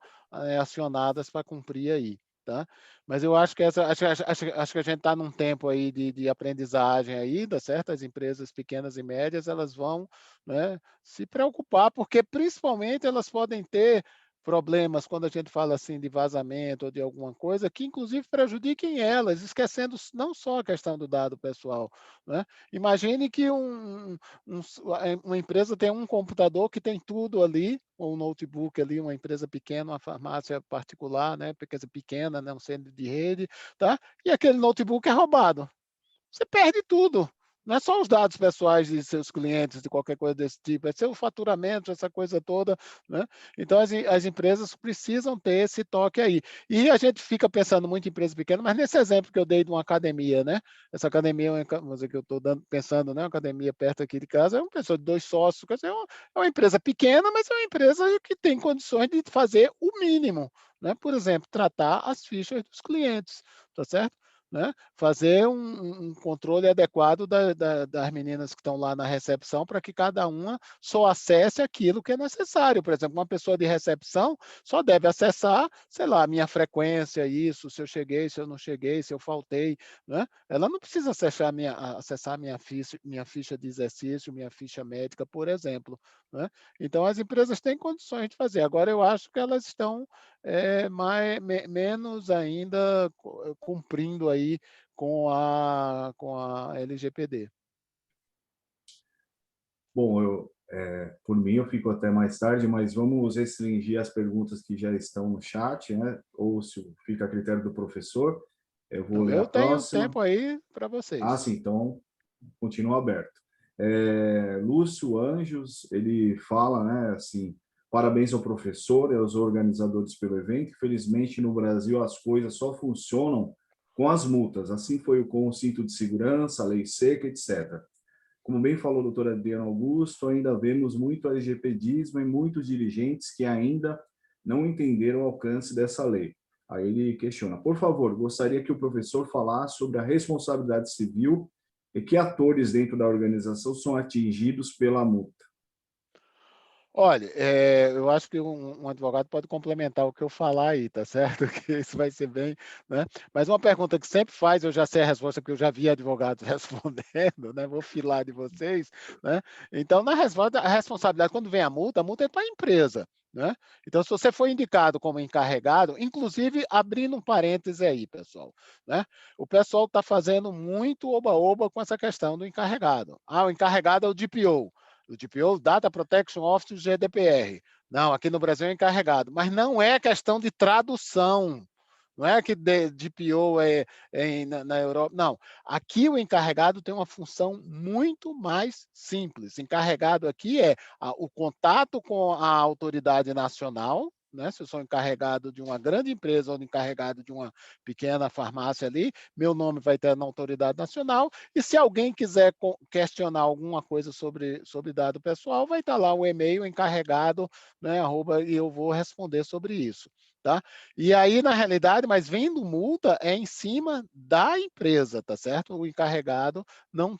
acionadas para cumprir aí. Tá? Mas eu acho que acho que a gente está num tempo aí de aprendizagem aí, tá certo? As empresas pequenas e médias elas vão, né, se preocupar, porque principalmente elas podem ter problemas quando a gente fala assim de vazamento ou de alguma coisa que inclusive prejudiquem elas, esquecendo não só a questão do dado pessoal, né? Imagine que uma empresa tem um computador que tem tudo ali, ou um notebook ali, uma empresa pequena, uma farmácia particular, né? Pequena, né? Um centro de rede, tá? E aquele notebook é roubado. Você perde tudo. Não é só os dados pessoais de seus clientes, de qualquer coisa desse tipo, é seu faturamento, essa coisa toda, né? Então, as empresas precisam ter esse toque aí. E a gente fica pensando muito em empresa pequena, mas nesse exemplo que eu dei de uma academia, né? Essa academia, vamos dizer que eu estou pensando, né? Uma academia perto aqui de casa, é uma pessoa de 2 sócios, quer dizer, é uma empresa pequena, mas é uma empresa que tem condições de fazer o mínimo, né? Por exemplo, tratar as fichas dos clientes, tá certo? né, fazer um controle adequado das meninas que estão lá na recepção para que cada uma só acesse aquilo que é necessário. Por exemplo, uma pessoa de recepção só deve acessar, sei lá, a minha frequência, isso, se eu cheguei, se eu não cheguei, se eu faltei, né? Ela não precisa acessar minha ficha de exercício, minha ficha médica, por exemplo, né? Então, as empresas têm condições de fazer. Agora, eu acho que elas estão menos ainda cumprindo aí com a LGPD. Bom, por mim eu fico até mais tarde, mas vamos restringir as perguntas que já estão no chat, né? Ou se fica a critério do professor, eu vou ler a Eu tenho próxima. tempo aí para vocês. Sim, então continua aberto. Lúcio Anjos, ele fala, né, assim, parabéns ao professor e aos organizadores pelo evento. Infelizmente, no Brasil, as coisas só funcionam com as multas. Assim foi com o cinto de segurança, a lei seca, etc. Como bem falou o doutor Adriano Augusto, ainda vemos muito LGPDismo e muitos dirigentes que ainda não entenderam o alcance dessa lei. Aí ele questiona, por favor, gostaria que o professor falasse sobre a responsabilidade civil e que atores dentro da organização são atingidos pela multa. Olha, eu acho que um advogado pode complementar o que eu falar aí, tá certo? Que isso vai ser bem, né? Mas uma pergunta que sempre faz, eu já sei a resposta, porque eu já vi advogados respondendo, né? Vou filar de vocês, né? Então, na resposta, a responsabilidade, quando vem a multa é para a empresa, né? Então, se você for indicado como encarregado, inclusive, abrindo um parêntese aí, pessoal, né? O pessoal está fazendo muito oba-oba com essa questão do encarregado. O encarregado é o DPO. O DPO, Data Protection Office, GDPR. Não, aqui no Brasil é encarregado. Mas não é questão de tradução. Não é que DPO na Europa. Não. Aqui o encarregado tem uma função muito mais simples. Encarregado aqui é o contato com a autoridade nacional, né? Se eu sou encarregado de uma grande empresa ou encarregado de uma pequena farmácia ali, meu nome vai estar na autoridade nacional, e se alguém quiser questionar alguma coisa sobre dado pessoal, vai estar lá o e-mail encarregado, né, e eu vou responder sobre isso. Tá? E aí, na realidade, mas vendo multa é em cima da empresa, tá certo? O encarregado não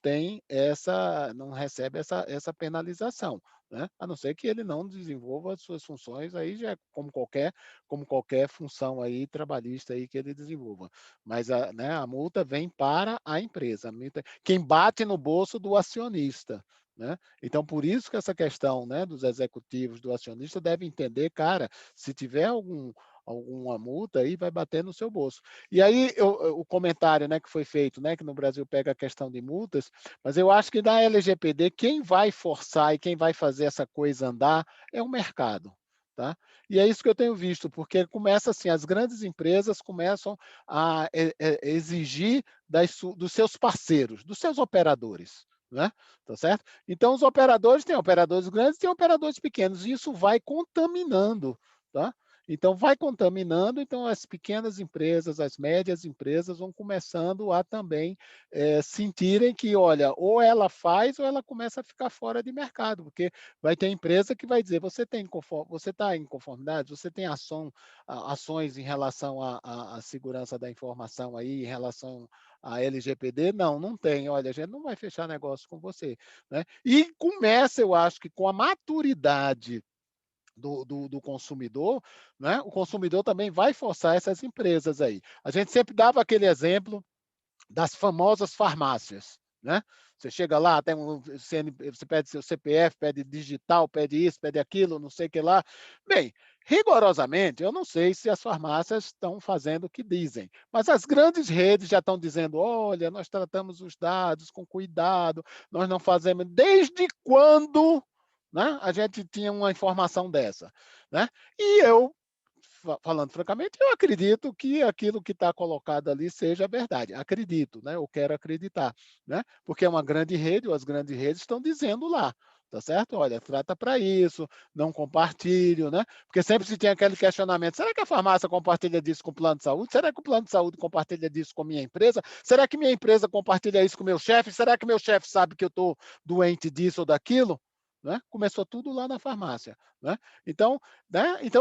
recebe essa penalização, né? A não ser que ele não desenvolva as suas funções, aí já é como qualquer função aí trabalhista aí que ele desenvolva. Mas a multa vem para a empresa. Quem bate no bolso do acionista, né? Então, por isso que essa questão, né, dos executivos, do acionista, deve entender, cara, se tiver alguma multa aí, vai bater no seu bolso. E aí, o comentário, né, que foi feito, né, que no Brasil pega a questão de multas, mas eu acho que na LGPD, quem vai forçar e quem vai fazer essa coisa andar é o mercado. Tá? E é isso que eu tenho visto, porque começa assim, as grandes empresas começam a exigir dos seus parceiros, dos seus operadores. Né? Tá certo? Então, os operadores têm operadores grandes e têm operadores pequenos, e isso vai contaminando. Tá? Então, vai contaminando, então as pequenas empresas, as médias empresas vão começando a também sentirem que, olha, ou ela faz ou ela começa a ficar fora de mercado, porque vai ter empresa que vai dizer, você está em conformidade, você tem ações em relação à segurança da informação aí, em relação à LGPD? Não tem, olha, a gente não vai fechar negócio com você. Né? E começa, eu acho que com a maturidade do consumidor, né? O consumidor também vai forçar essas empresas aí. A gente sempre dava aquele exemplo das famosas farmácias, né? Você chega lá, você pede seu CPF, pede digital, pede isso, pede aquilo, não sei o que lá. Bem, rigorosamente, eu não sei se as farmácias estão fazendo o que dizem, mas as grandes redes já estão dizendo, olha, nós tratamos os dados com cuidado, nós não fazemos... Desde quando, né, a gente tinha uma informação dessa? Né? E eu, falando francamente, eu acredito que aquilo que está colocado ali seja verdade. Acredito, né? Eu quero acreditar, né? Porque é uma grande rede, ou as grandes redes estão dizendo lá, tá certo? Olha, trata para isso, não compartilhe, né? Porque sempre se tem aquele questionamento, será que a farmácia compartilha disso com o plano de saúde? Será que o plano de saúde compartilha disso com a minha empresa? Será que minha empresa compartilha isso com o meu chefe? Será que meu chefe sabe que eu estou doente disso ou daquilo? né? Começou tudo lá na farmácia, né? Então,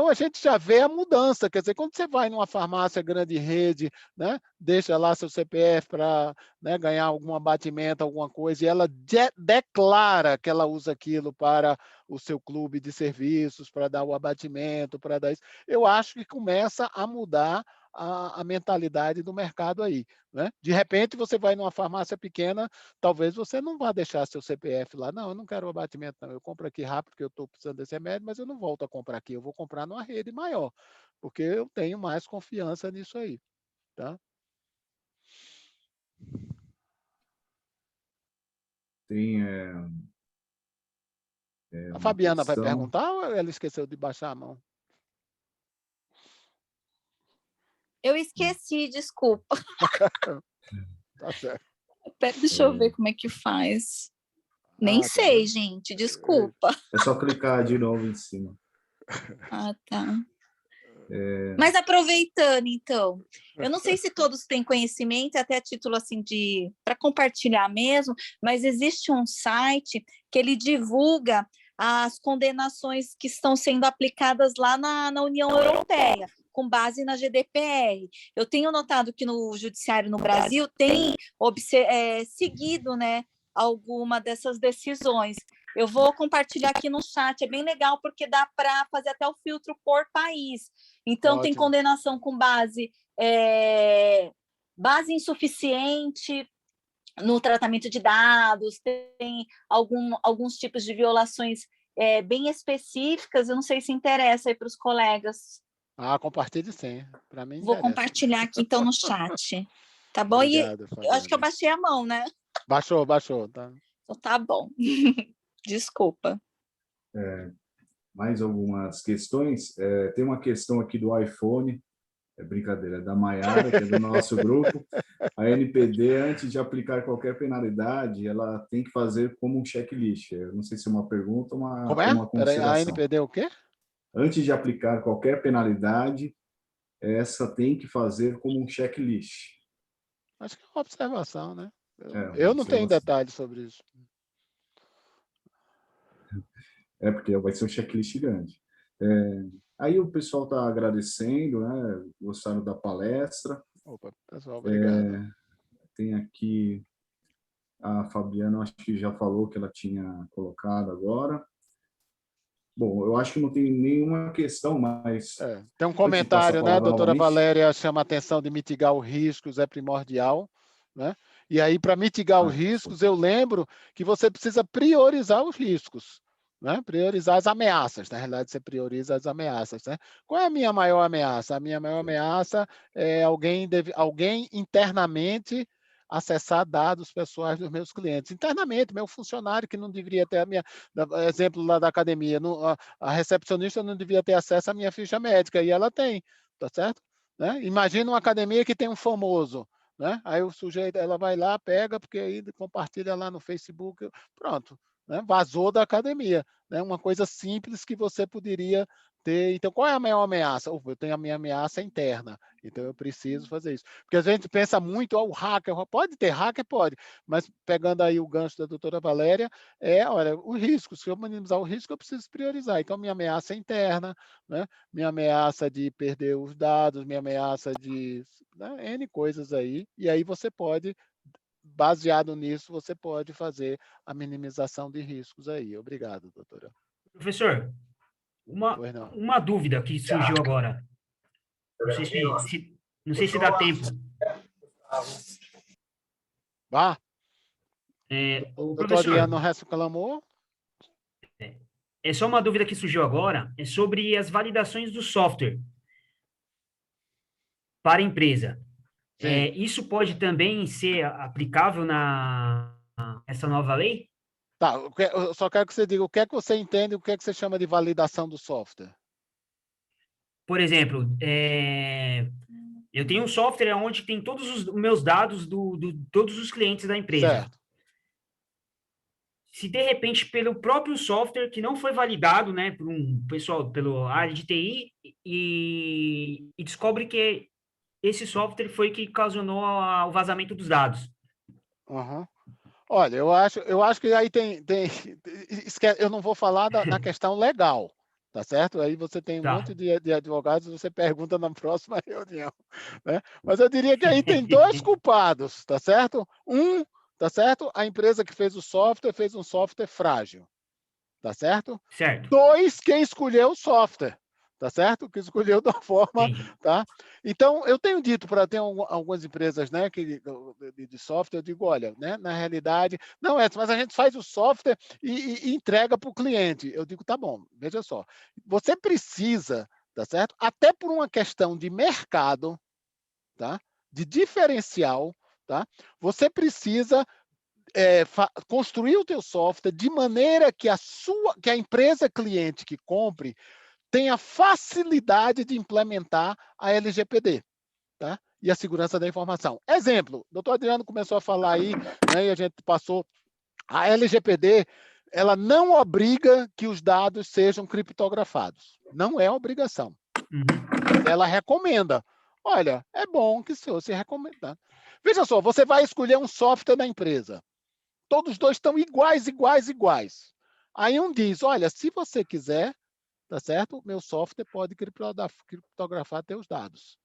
a gente já vê a mudança. Quer dizer, quando você vai numa farmácia grande rede, né? Deixa lá seu CPF para, né, ganhar algum abatimento, alguma coisa, e ela declara que ela usa aquilo para o seu clube de serviços, para dar o abatimento, para dar isso. Eu acho que começa a mudar a mentalidade do mercado aí, né? De repente, você vai numa farmácia pequena, talvez você não vá deixar seu CPF lá. Não, eu não quero o abatimento, não. Eu compro aqui rápido, porque eu estou precisando desse remédio, mas eu não volto a comprar aqui. Eu vou comprar numa rede maior, porque eu tenho mais confiança nisso aí, tá? Tem A uma Fabiana vai questão. perguntar ou ela esqueceu de baixar a mão? Eu esqueci, desculpa. Tá certo. Deixa eu ver como é que faz. Nem tá sei, vendo? gente, desculpa. É só clicar de novo em cima. Ah, tá. Mas aproveitando, então, eu não sei se todos têm conhecimento, até a título assim de para compartilhar mesmo, mas existe um site que ele divulga as condenações que estão sendo aplicadas lá na União Europeia, com base na GDPR. Eu tenho notado que no Judiciário no Brasil tem seguido, né, alguma dessas decisões. Eu vou compartilhar aqui no chat, é bem legal, porque dá para fazer até o filtro por país. Então, Ótimo. Tem condenação com base insuficiente no tratamento de dados, tem alguns tipos de violações bem específicas, eu não sei se interessa aí para os colegas. Compartilhe sim, para mim Vou interessa. compartilhar aqui, então, no chat. Tá bom? Obrigado, E eu acho que eu baixei a mão, né? Baixou, tá. Então, tá bom. Desculpa. Mais algumas questões. Tem uma questão aqui do iPhone, brincadeira, da Maiara, que é do nosso grupo. A NPD, antes de aplicar qualquer penalidade, ela tem que fazer como um checklist. Eu não sei se é uma pergunta ou Como é? uma Peraí, a consideração. NPD é o quê? Antes de aplicar qualquer penalidade, essa tem que fazer como um checklist. Acho que é uma observação, né? Eu não tenho detalhes sobre isso. Porque vai ser um checklist grande. Aí o pessoal está agradecendo, né? Gostaram da palestra. Opa, pessoal, obrigado. Tem aqui a Fabiana, acho que já falou que ela tinha colocado agora. Bom, eu acho que não tem nenhuma questão, mas... Tem um comentário, né? A doutora novamente. Valéria chama a atenção de mitigar os riscos, é primordial, né? E aí, para mitigar os riscos, eu lembro que você precisa priorizar os riscos, né? Priorizar as ameaças. Na realidade, você prioriza as ameaças, né? Qual é a minha maior ameaça? A minha maior ameaça é alguém internamente acessar dados pessoais dos meus clientes. Internamente, meu funcionário que não deveria ter exemplo lá da academia, a recepcionista não devia ter acesso à minha ficha médica, e ela tem, tá certo? Né? Imagina uma academia que tem um famoso, né? Aí o sujeito, ela vai lá, pega, porque aí compartilha lá no Facebook, pronto, né? Vazou da academia, né? Uma coisa simples que você poderia ter. Então, qual é a maior ameaça? Eu tenho a minha ameaça interna, então eu preciso fazer isso. Porque a gente pensa muito, o hacker, pode ter hacker? Pode, mas pegando aí o gancho da doutora Valéria, olha, os riscos, se eu minimizar o risco, eu preciso priorizar. Então, minha ameaça interna, né? Minha ameaça de perder os dados, minha ameaça de, né, N coisas aí, e aí você pode, baseado nisso, você pode fazer a minimização de riscos aí. Obrigado, doutora. Professor, uma dúvida que surgiu agora. Não sei se dá tempo. O doutor Adriano reclamou. É só uma dúvida que surgiu agora, é sobre as validações do software para a empresa. Isso pode também ser aplicável nessa nova lei? Tá, eu só quero que você diga o que é que você entende, o que é que você chama de validação do software. Por exemplo, eu tenho um software onde tem todos os meus dados todos os clientes da empresa. Certo. Se de repente pelo próprio software que não foi validado, né, por um pessoal, pelo área de TI, e descobre que esse software foi que ocasionou o vazamento dos dados. Olha, eu acho que aí eu não vou falar na questão legal, tá certo? Aí você tem um Tá. monte de advogados, você pergunta na próxima reunião, né? Mas eu diria que aí tem dois culpados, tá certo? Tá certo? A empresa que fez o software fez um software frágil, tá certo? Certo. 2, quem escolheu o software, tá certo? Que escolheu da forma, Entendi. tá? Então, eu tenho dito para ter algumas empresas, né, de software, eu digo, olha, né, na realidade, não é, mas a gente faz o software e entrega para o cliente. Eu digo, tá bom, veja só, você precisa, tá certo? Até por uma questão de mercado, tá? De diferencial, tá? Você precisa construir o teu software de maneira que a empresa cliente que compre tenha facilidade de implementar a LGPD, tá? E a segurança da informação. Exemplo, o doutor Adriano começou a falar aí, né, e a gente passou, a LGPD, ela não obriga que os dados sejam criptografados. Não é obrigação. Ela recomenda. Olha, é bom que se você recomendar. Veja só, você vai escolher um software da empresa. Todos os dois estão iguais. Aí um diz, olha, se você quiser, tá certo? Meu software pode criptografar teus dados.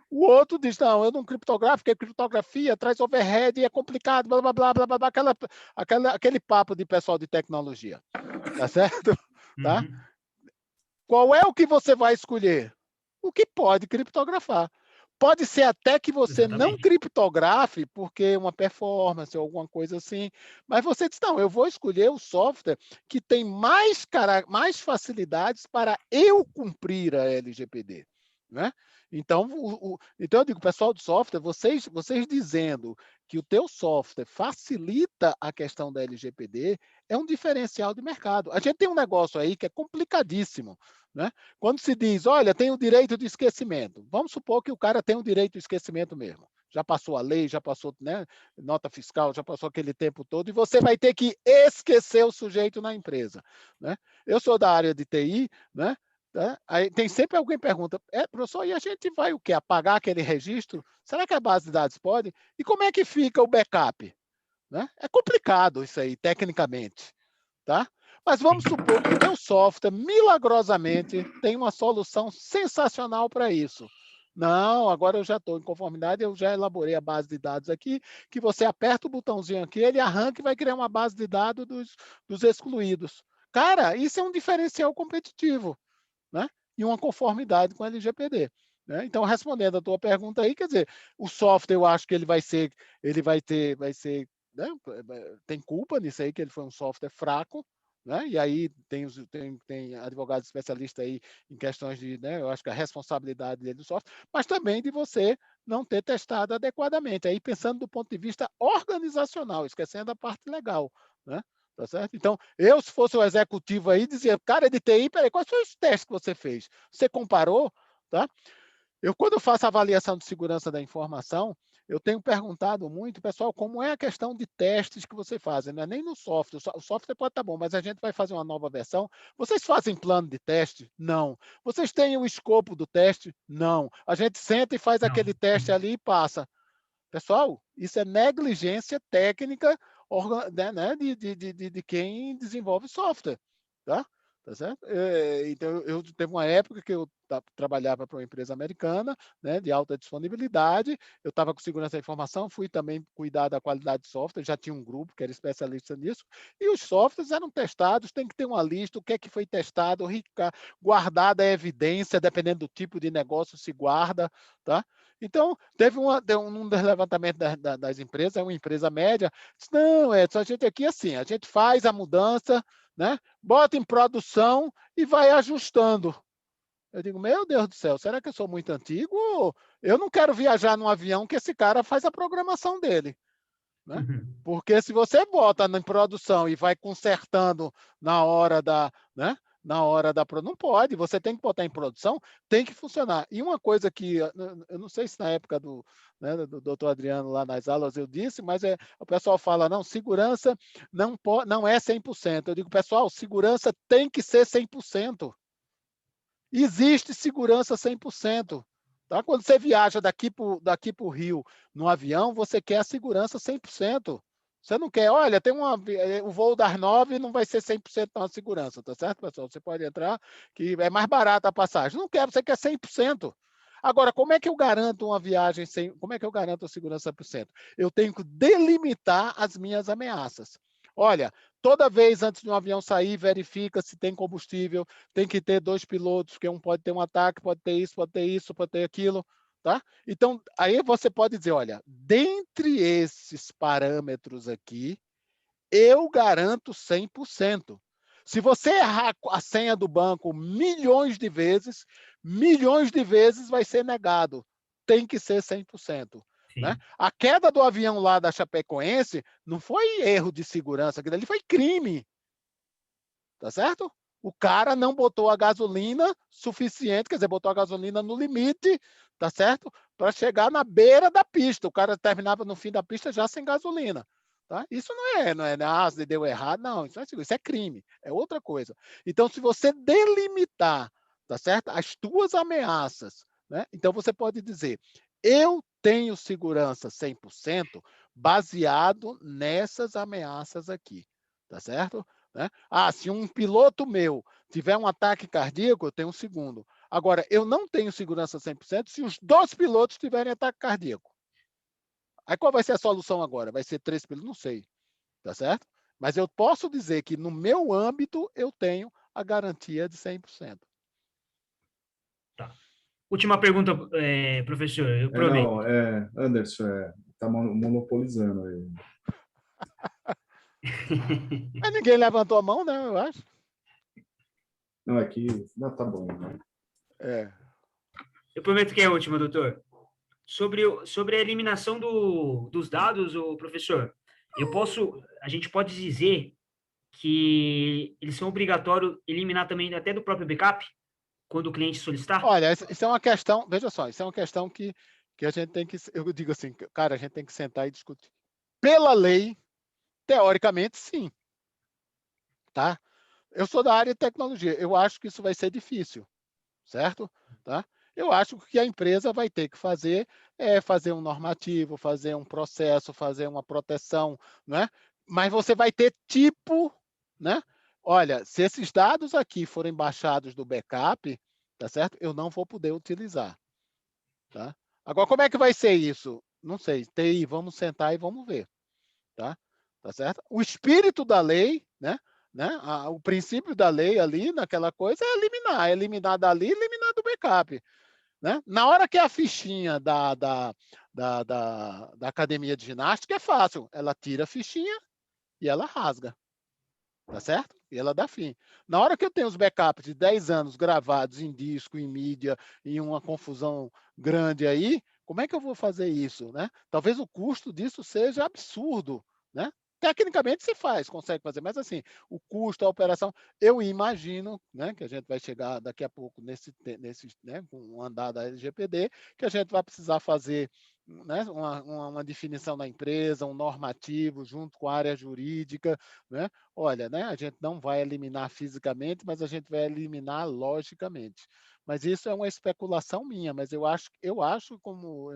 O outro diz, não, eu não criptografo, porque criptografia traz overhead e é complicado, blá, blá, blá, blá, blá, aquele papo de pessoal de tecnologia, tá certo? Tá? Qual é o que você vai escolher? O que pode criptografar. Pode ser até que você não criptografe, porque uma performance ou alguma coisa assim, mas você diz, não, eu vou escolher o software que tem mais facilidades para eu cumprir a LGPD. Né? Então, então, eu digo, pessoal do software, vocês dizendo que o teu software facilita a questão da LGPD é um diferencial de mercado. A gente tem um negócio aí que é complicadíssimo. Né? Quando se diz, olha, tem o direito de esquecimento, vamos supor que o cara tem o direito de esquecimento mesmo. Já passou a lei, já passou, né, nota fiscal, já passou aquele tempo todo, e você vai ter que esquecer o sujeito na empresa. Né? Eu sou da área de TI, né? Aí tem sempre alguém que pergunta, professor, e a gente vai o quê? Apagar aquele registro? Será que a base de dados pode? E como é que fica o backup? Né? É complicado isso aí, tecnicamente. Tá? Mas vamos supor que o teu software, milagrosamente, tem uma solução sensacional para isso. Não, agora eu já estou em conformidade, eu já elaborei a base de dados aqui, que você aperta o botãozinho aqui, ele arranca e vai criar uma base de dados dos excluídos. Cara, isso é um diferencial competitivo, né? E uma conformidade com a LGPD. Né? Então, respondendo a tua pergunta aí, quer dizer, o software eu acho que ele vai ser, né? Tem culpa nisso aí, que ele foi um software fraco, né? E aí tem advogados especialistas aí em questões de, né, eu acho que a responsabilidade dele do software, mas também de você não ter testado adequadamente, aí pensando do ponto de vista organizacional, esquecendo a parte legal, né? Tá certo? Então, eu, se fosse o executivo aí, dizia, cara de TI, peraí, quais foram os testes que você fez? Você comparou? Tá? Quando eu faço a avaliação de segurança da informação, eu tenho perguntado muito, pessoal, como é a questão de testes que você faz? Não é nem no software. O software pode estar bom, mas a gente vai fazer uma nova versão. Vocês fazem plano de teste? Não. Vocês têm o escopo do teste? Não. A gente senta e faz aquele teste ali e passa. Pessoal, isso é negligência técnica né, de quem desenvolve software. Tá? Tá certo? Então, eu teve uma época que eu trabalhava para uma empresa americana, né, de alta disponibilidade, eu estava com segurança da informação, fui também cuidar da qualidade de software, já tinha um grupo que era especialista nisso, e os softwares eram testados, tem que ter uma lista, o que é que foi testado, guardada a evidência, dependendo do tipo de negócio, se guarda, tá? Então, teve um levantamento das empresas, uma empresa média, disse, não, Edson, a gente aqui assim, a gente faz a mudança, né? Bota em produção e vai ajustando. Eu digo, meu Deus do céu, será que eu sou muito antigo? Eu não quero viajar num avião que esse cara faz a programação dele. Né? Porque se você bota em produção e vai consertando na hora né? Não pode, você tem que botar em produção, tem que funcionar. E uma coisa que, eu não sei se na época né, do doutor Adriano lá nas aulas eu disse, mas o pessoal fala, não, segurança não é 100%. Eu digo, pessoal, segurança tem que ser 100%. Existe segurança 100%. Tá? Quando você viaja daqui para o Rio no avião, você quer a segurança 100%. Você não quer, olha, tem o voo das 9 não vai ser 100% na segurança, tá certo, pessoal? Você pode entrar, que é mais barata a passagem. Não quero, você quer 100%. Agora, como é que eu garanto uma viagem como é que eu garanto a segurança 100%? Eu tenho que delimitar as minhas ameaças. Olha, toda vez antes de um avião sair, verifica se tem combustível, tem que ter 2 pilotos, porque um pode ter um ataque, pode ter isso, pode ter isso, pode ter aquilo, tá? Então, aí você pode dizer, olha, dentre esses parâmetros aqui, eu garanto 100%. Se você errar a senha do banco milhões de vezes vai ser negado. Tem que ser 100%. Né? A queda do avião lá da Chapecoense não foi erro de segurança, aquilo ali foi crime. Tá certo? O cara não botou a gasolina suficiente, quer dizer, botou a gasolina no limite, tá certo? Para chegar na beira da pista. O cara terminava no fim da pista já sem gasolina. Tá? Isso não é deu errado, não. Isso é crime, é outra coisa. Então, se você delimitar, tá certo? As tuas ameaças, né? Então você pode dizer, eu tenho segurança 100% baseado nessas ameaças aqui, tá certo? Né? Se um piloto meu tiver um ataque cardíaco, eu tenho um segundo. Agora, eu não tenho segurança 100% se os 2 pilotos tiverem ataque cardíaco. Aí qual vai ser a solução agora? Vai ser 3 pilotos? Não sei, tá certo? Mas eu posso dizer que no meu âmbito eu tenho a garantia de 100%. Tá. Última pergunta, professor, eu prometo. Não, Anderson, tá monopolizando aí. Mas ninguém levantou a mão, né? Eu acho. Não, aqui. Não, tá bom. Né? Eu prometo que é a última, doutor. Sobre a eliminação dos dados, professor, a gente pode dizer que eles são obrigatórios eliminar também até do próprio backup, quando o cliente solicitar? Olha, isso é uma questão, veja só, isso é uma questão que a gente tem que, eu digo assim, cara, a gente tem que sentar e discutir. Pela lei, teoricamente, sim. Tá? Eu sou da área de tecnologia, eu acho que isso vai ser difícil, certo? Tá? Eu acho que a empresa vai ter que fazer fazer um normativo, fazer um processo, fazer uma proteção, né? Mas você vai ter tipo, né? Olha, se esses dados aqui forem baixados do backup, tá certo? Eu não vou poder utilizar, tá? Agora, como é que vai ser isso? Não sei. TI, vamos sentar e vamos ver, tá? Tá certo? O espírito da lei, né? O princípio da lei ali, naquela coisa, é eliminar dali, eliminar do backup. Né? Na hora que a fichinha da academia de ginástica é fácil, ela tira a fichinha e ela rasga, tá certo? E ela dá fim. Na hora que eu tenho os backups de 10 anos gravados em disco, em mídia, em uma confusão grande aí, como é que eu vou fazer isso, né? Talvez o custo disso seja absurdo, né? Tecnicamente se faz, consegue fazer, mas assim, o custo, a operação, eu imagino, né, que a gente vai chegar daqui a pouco nesse né, com o andar da LGPD, que a gente vai precisar fazer, né, uma definição da empresa, um normativo junto com a área jurídica, né? Olha, né, a gente não vai eliminar fisicamente, mas a gente vai eliminar logicamente. Mas isso é uma especulação minha, mas eu acho como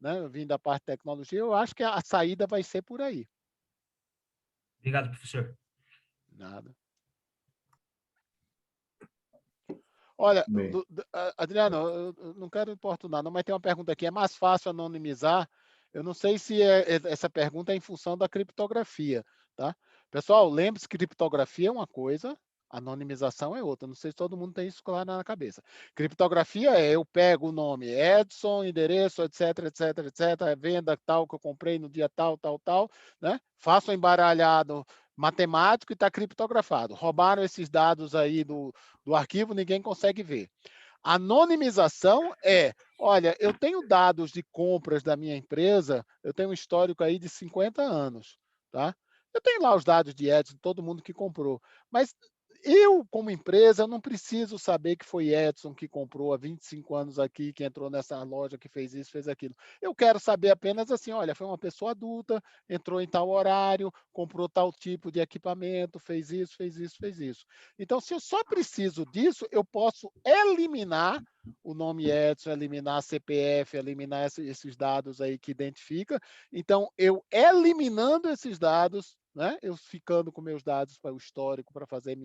né, eu vim da parte de tecnologia, eu acho que a saída vai ser por aí. Obrigado, professor. Nada. Olha, Adriano, eu não quero importunar, não, mas tem uma pergunta aqui. É mais fácil anonimizar? Eu não sei se essa pergunta é em função da criptografia, tá? Pessoal, lembre-se que criptografia é uma coisa, anonimização é outra. Não sei se todo mundo tem isso claro na cabeça. Criptografia eu pego o nome Edson, endereço, etc, etc, etc, venda tal que eu comprei no dia tal, tal, tal, né? Faço um embaralhado matemático e está criptografado. Roubaram esses dados aí do arquivo, ninguém consegue ver. Anonimização olha, eu tenho dados de compras da minha empresa, eu tenho um histórico aí de 50 anos, tá? Eu tenho lá os dados de Edson, todo mundo que comprou, mas eu, como empresa, eu não preciso saber que foi Edson que comprou há 25 anos aqui, que entrou nessa loja, que fez isso, fez aquilo. Eu quero saber apenas assim, olha, foi uma pessoa adulta, entrou em tal horário, comprou tal tipo de equipamento, fez isso, fez isso, fez isso. Então, se eu só preciso disso, eu posso eliminar o nome Edson, eliminar a CPF, eliminar esses dados aí que identifica. Então, eu eliminando esses dados, né? Eu ficando com meus dados para o histórico, para fazer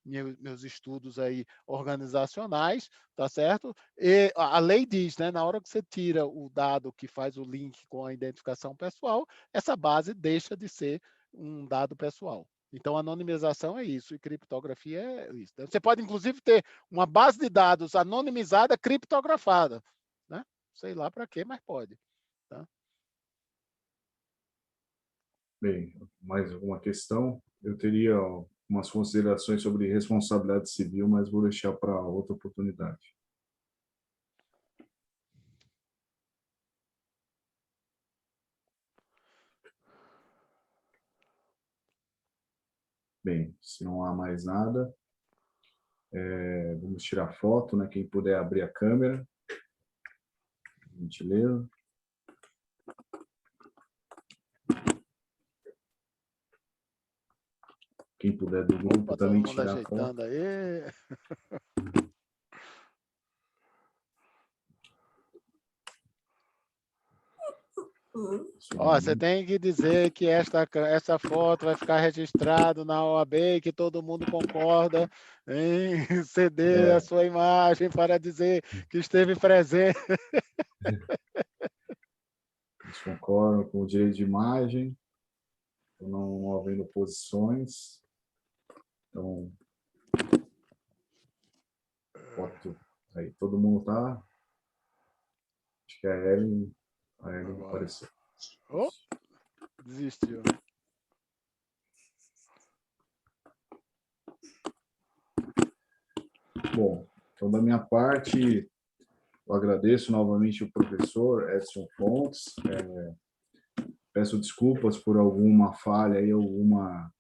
meus estudos aí organizacionais, tá certo? E a lei diz, né? Na hora que você tira o dado que faz o link com a identificação pessoal, essa base deixa de ser um dado pessoal. Então, anonimização é isso e criptografia é isso. Você pode, inclusive, ter uma base de dados anonimizada, criptografada, né? Sei lá para quê, mas pode. Tá? Bem, mais alguma questão? Eu teria umas considerações sobre responsabilidade civil, mas vou deixar para outra oportunidade. Bem, se não há mais nada, vamos tirar foto, né? Quem puder abrir a câmera, gentileza. Quem puder do grupo também tirar foto. Aí. Ó, você tem que dizer que essa foto vai ficar registrado na OAB, que todo mundo concorda em ceder a sua imagem para dizer que esteve presente. Eles concordam com o direito de imagem, não havendo posições. Então, foto aí, todo mundo tá. Acho que a Ellen apareceu. Oh, desistiu. Bom, então da minha parte, eu agradeço novamente o professor Edson Fontes. Peço desculpas por alguma falha e alguma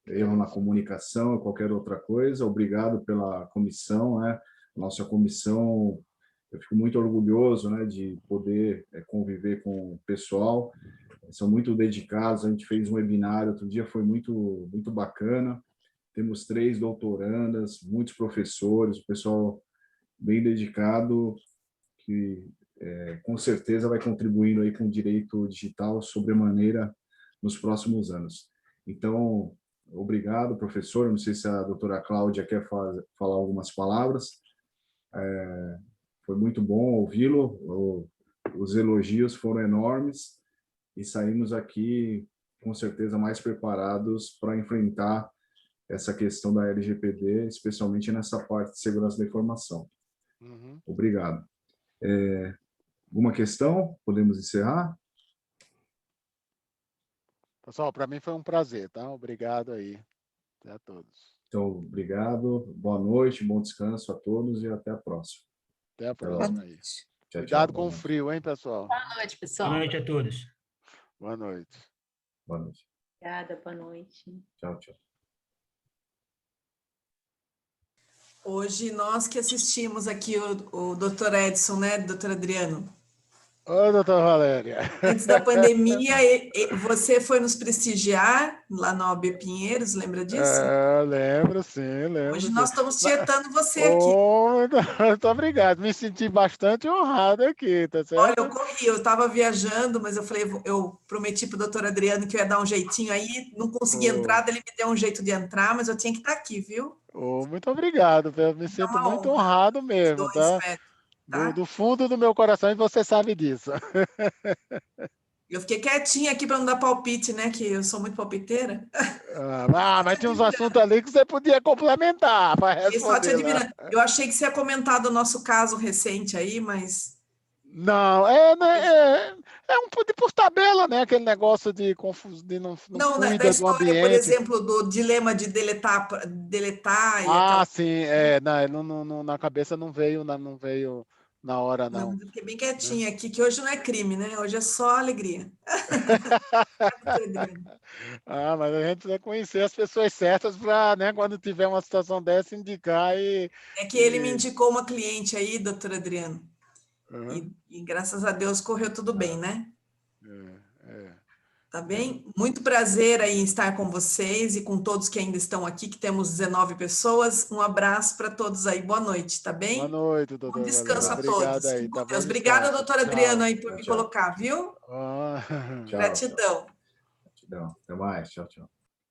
erro na comunicação ou qualquer outra coisa. Obrigado pela comissão, né? Nossa comissão, eu fico muito orgulhoso, né, de poder conviver com o pessoal. São muito dedicados. A gente fez um webinar outro dia, foi muito bacana. Temos 3 doutorandas, muitos professores, o pessoal bem dedicado, que com certeza vai contribuindo aí com o direito digital sobremaneira nos próximos anos. Então, obrigado, professor. Não sei se a doutora Cláudia quer falar algumas palavras. Foi muito bom ouvi-lo. Os elogios foram enormes e saímos aqui, com certeza, mais preparados para enfrentar essa questão da LGPD, especialmente nessa parte de segurança da informação. Uhum. Obrigado. Alguma questão? Podemos encerrar? Pessoal, para mim foi um prazer, tá? Obrigado aí. Até a todos. Então, obrigado. Boa noite, bom descanso a todos e até a próxima. Até a próxima aí. Tchau, Cuidado tchau. com o frio, hein, pessoal? Boa noite, pessoal. Boa noite a todos. Boa noite. Boa noite. Obrigada, boa noite. Tchau, tchau. Hoje nós que assistimos aqui o doutor Edson, né, doutor Adriano? Oi, doutora Valéria. Antes da pandemia, você foi nos prestigiar lá na OAB Pinheiros, lembra disso? Lembro, sim, lembro. Hoje nós estamos tietando você aqui. Muito obrigado, me senti bastante honrado aqui, tá certo? Olha, eu corri, eu estava viajando, mas eu falei, eu prometi para o doutor Adriano que eu ia dar um jeitinho aí, não consegui entrar, ele me deu um jeito de entrar, mas eu tinha que estar aqui, viu? Muito obrigado, eu me sinto muito honrado mesmo, tá? Do fundo do meu coração, e você sabe disso. Eu fiquei quietinha aqui para não dar palpite, né? Que eu sou muito palpiteira. Mas tinha uns assuntos ali que você podia complementar para responder. Só te admirando. Eu achei que você ia comentar do nosso caso recente aí, mas... Não, é um por tabela, né? Aquele negócio de confusão, de não cuida da história, do ambiente. Por exemplo, do dilema de deletar sim, na cabeça não veio na hora, Não, não. mas eu fiquei bem quietinha aqui, que hoje não é crime, né? Hoje é só alegria. Ah, mas a gente precisa conhecer as pessoas certas para, né, quando tiver uma situação dessa, indicar e... É que ele me indicou uma cliente aí, doutor Adriano, Uhum. e graças a Deus correu tudo bem, né? É. Tá bem? Muito prazer aí em estar com vocês e com todos que ainda estão aqui, que temos 19 pessoas. Um abraço para todos aí. Boa noite, tá bem? Boa noite, Bom doutora descanso Valéria. a todos. Obrigado aí, Fiquem tá com bom Deus. Obrigada, descanso. doutora Adriana, Tchau. aí por me colocar, viu? Ah. Tchau. Gratidão. Gratidão. Até mais. Tchau, tchau.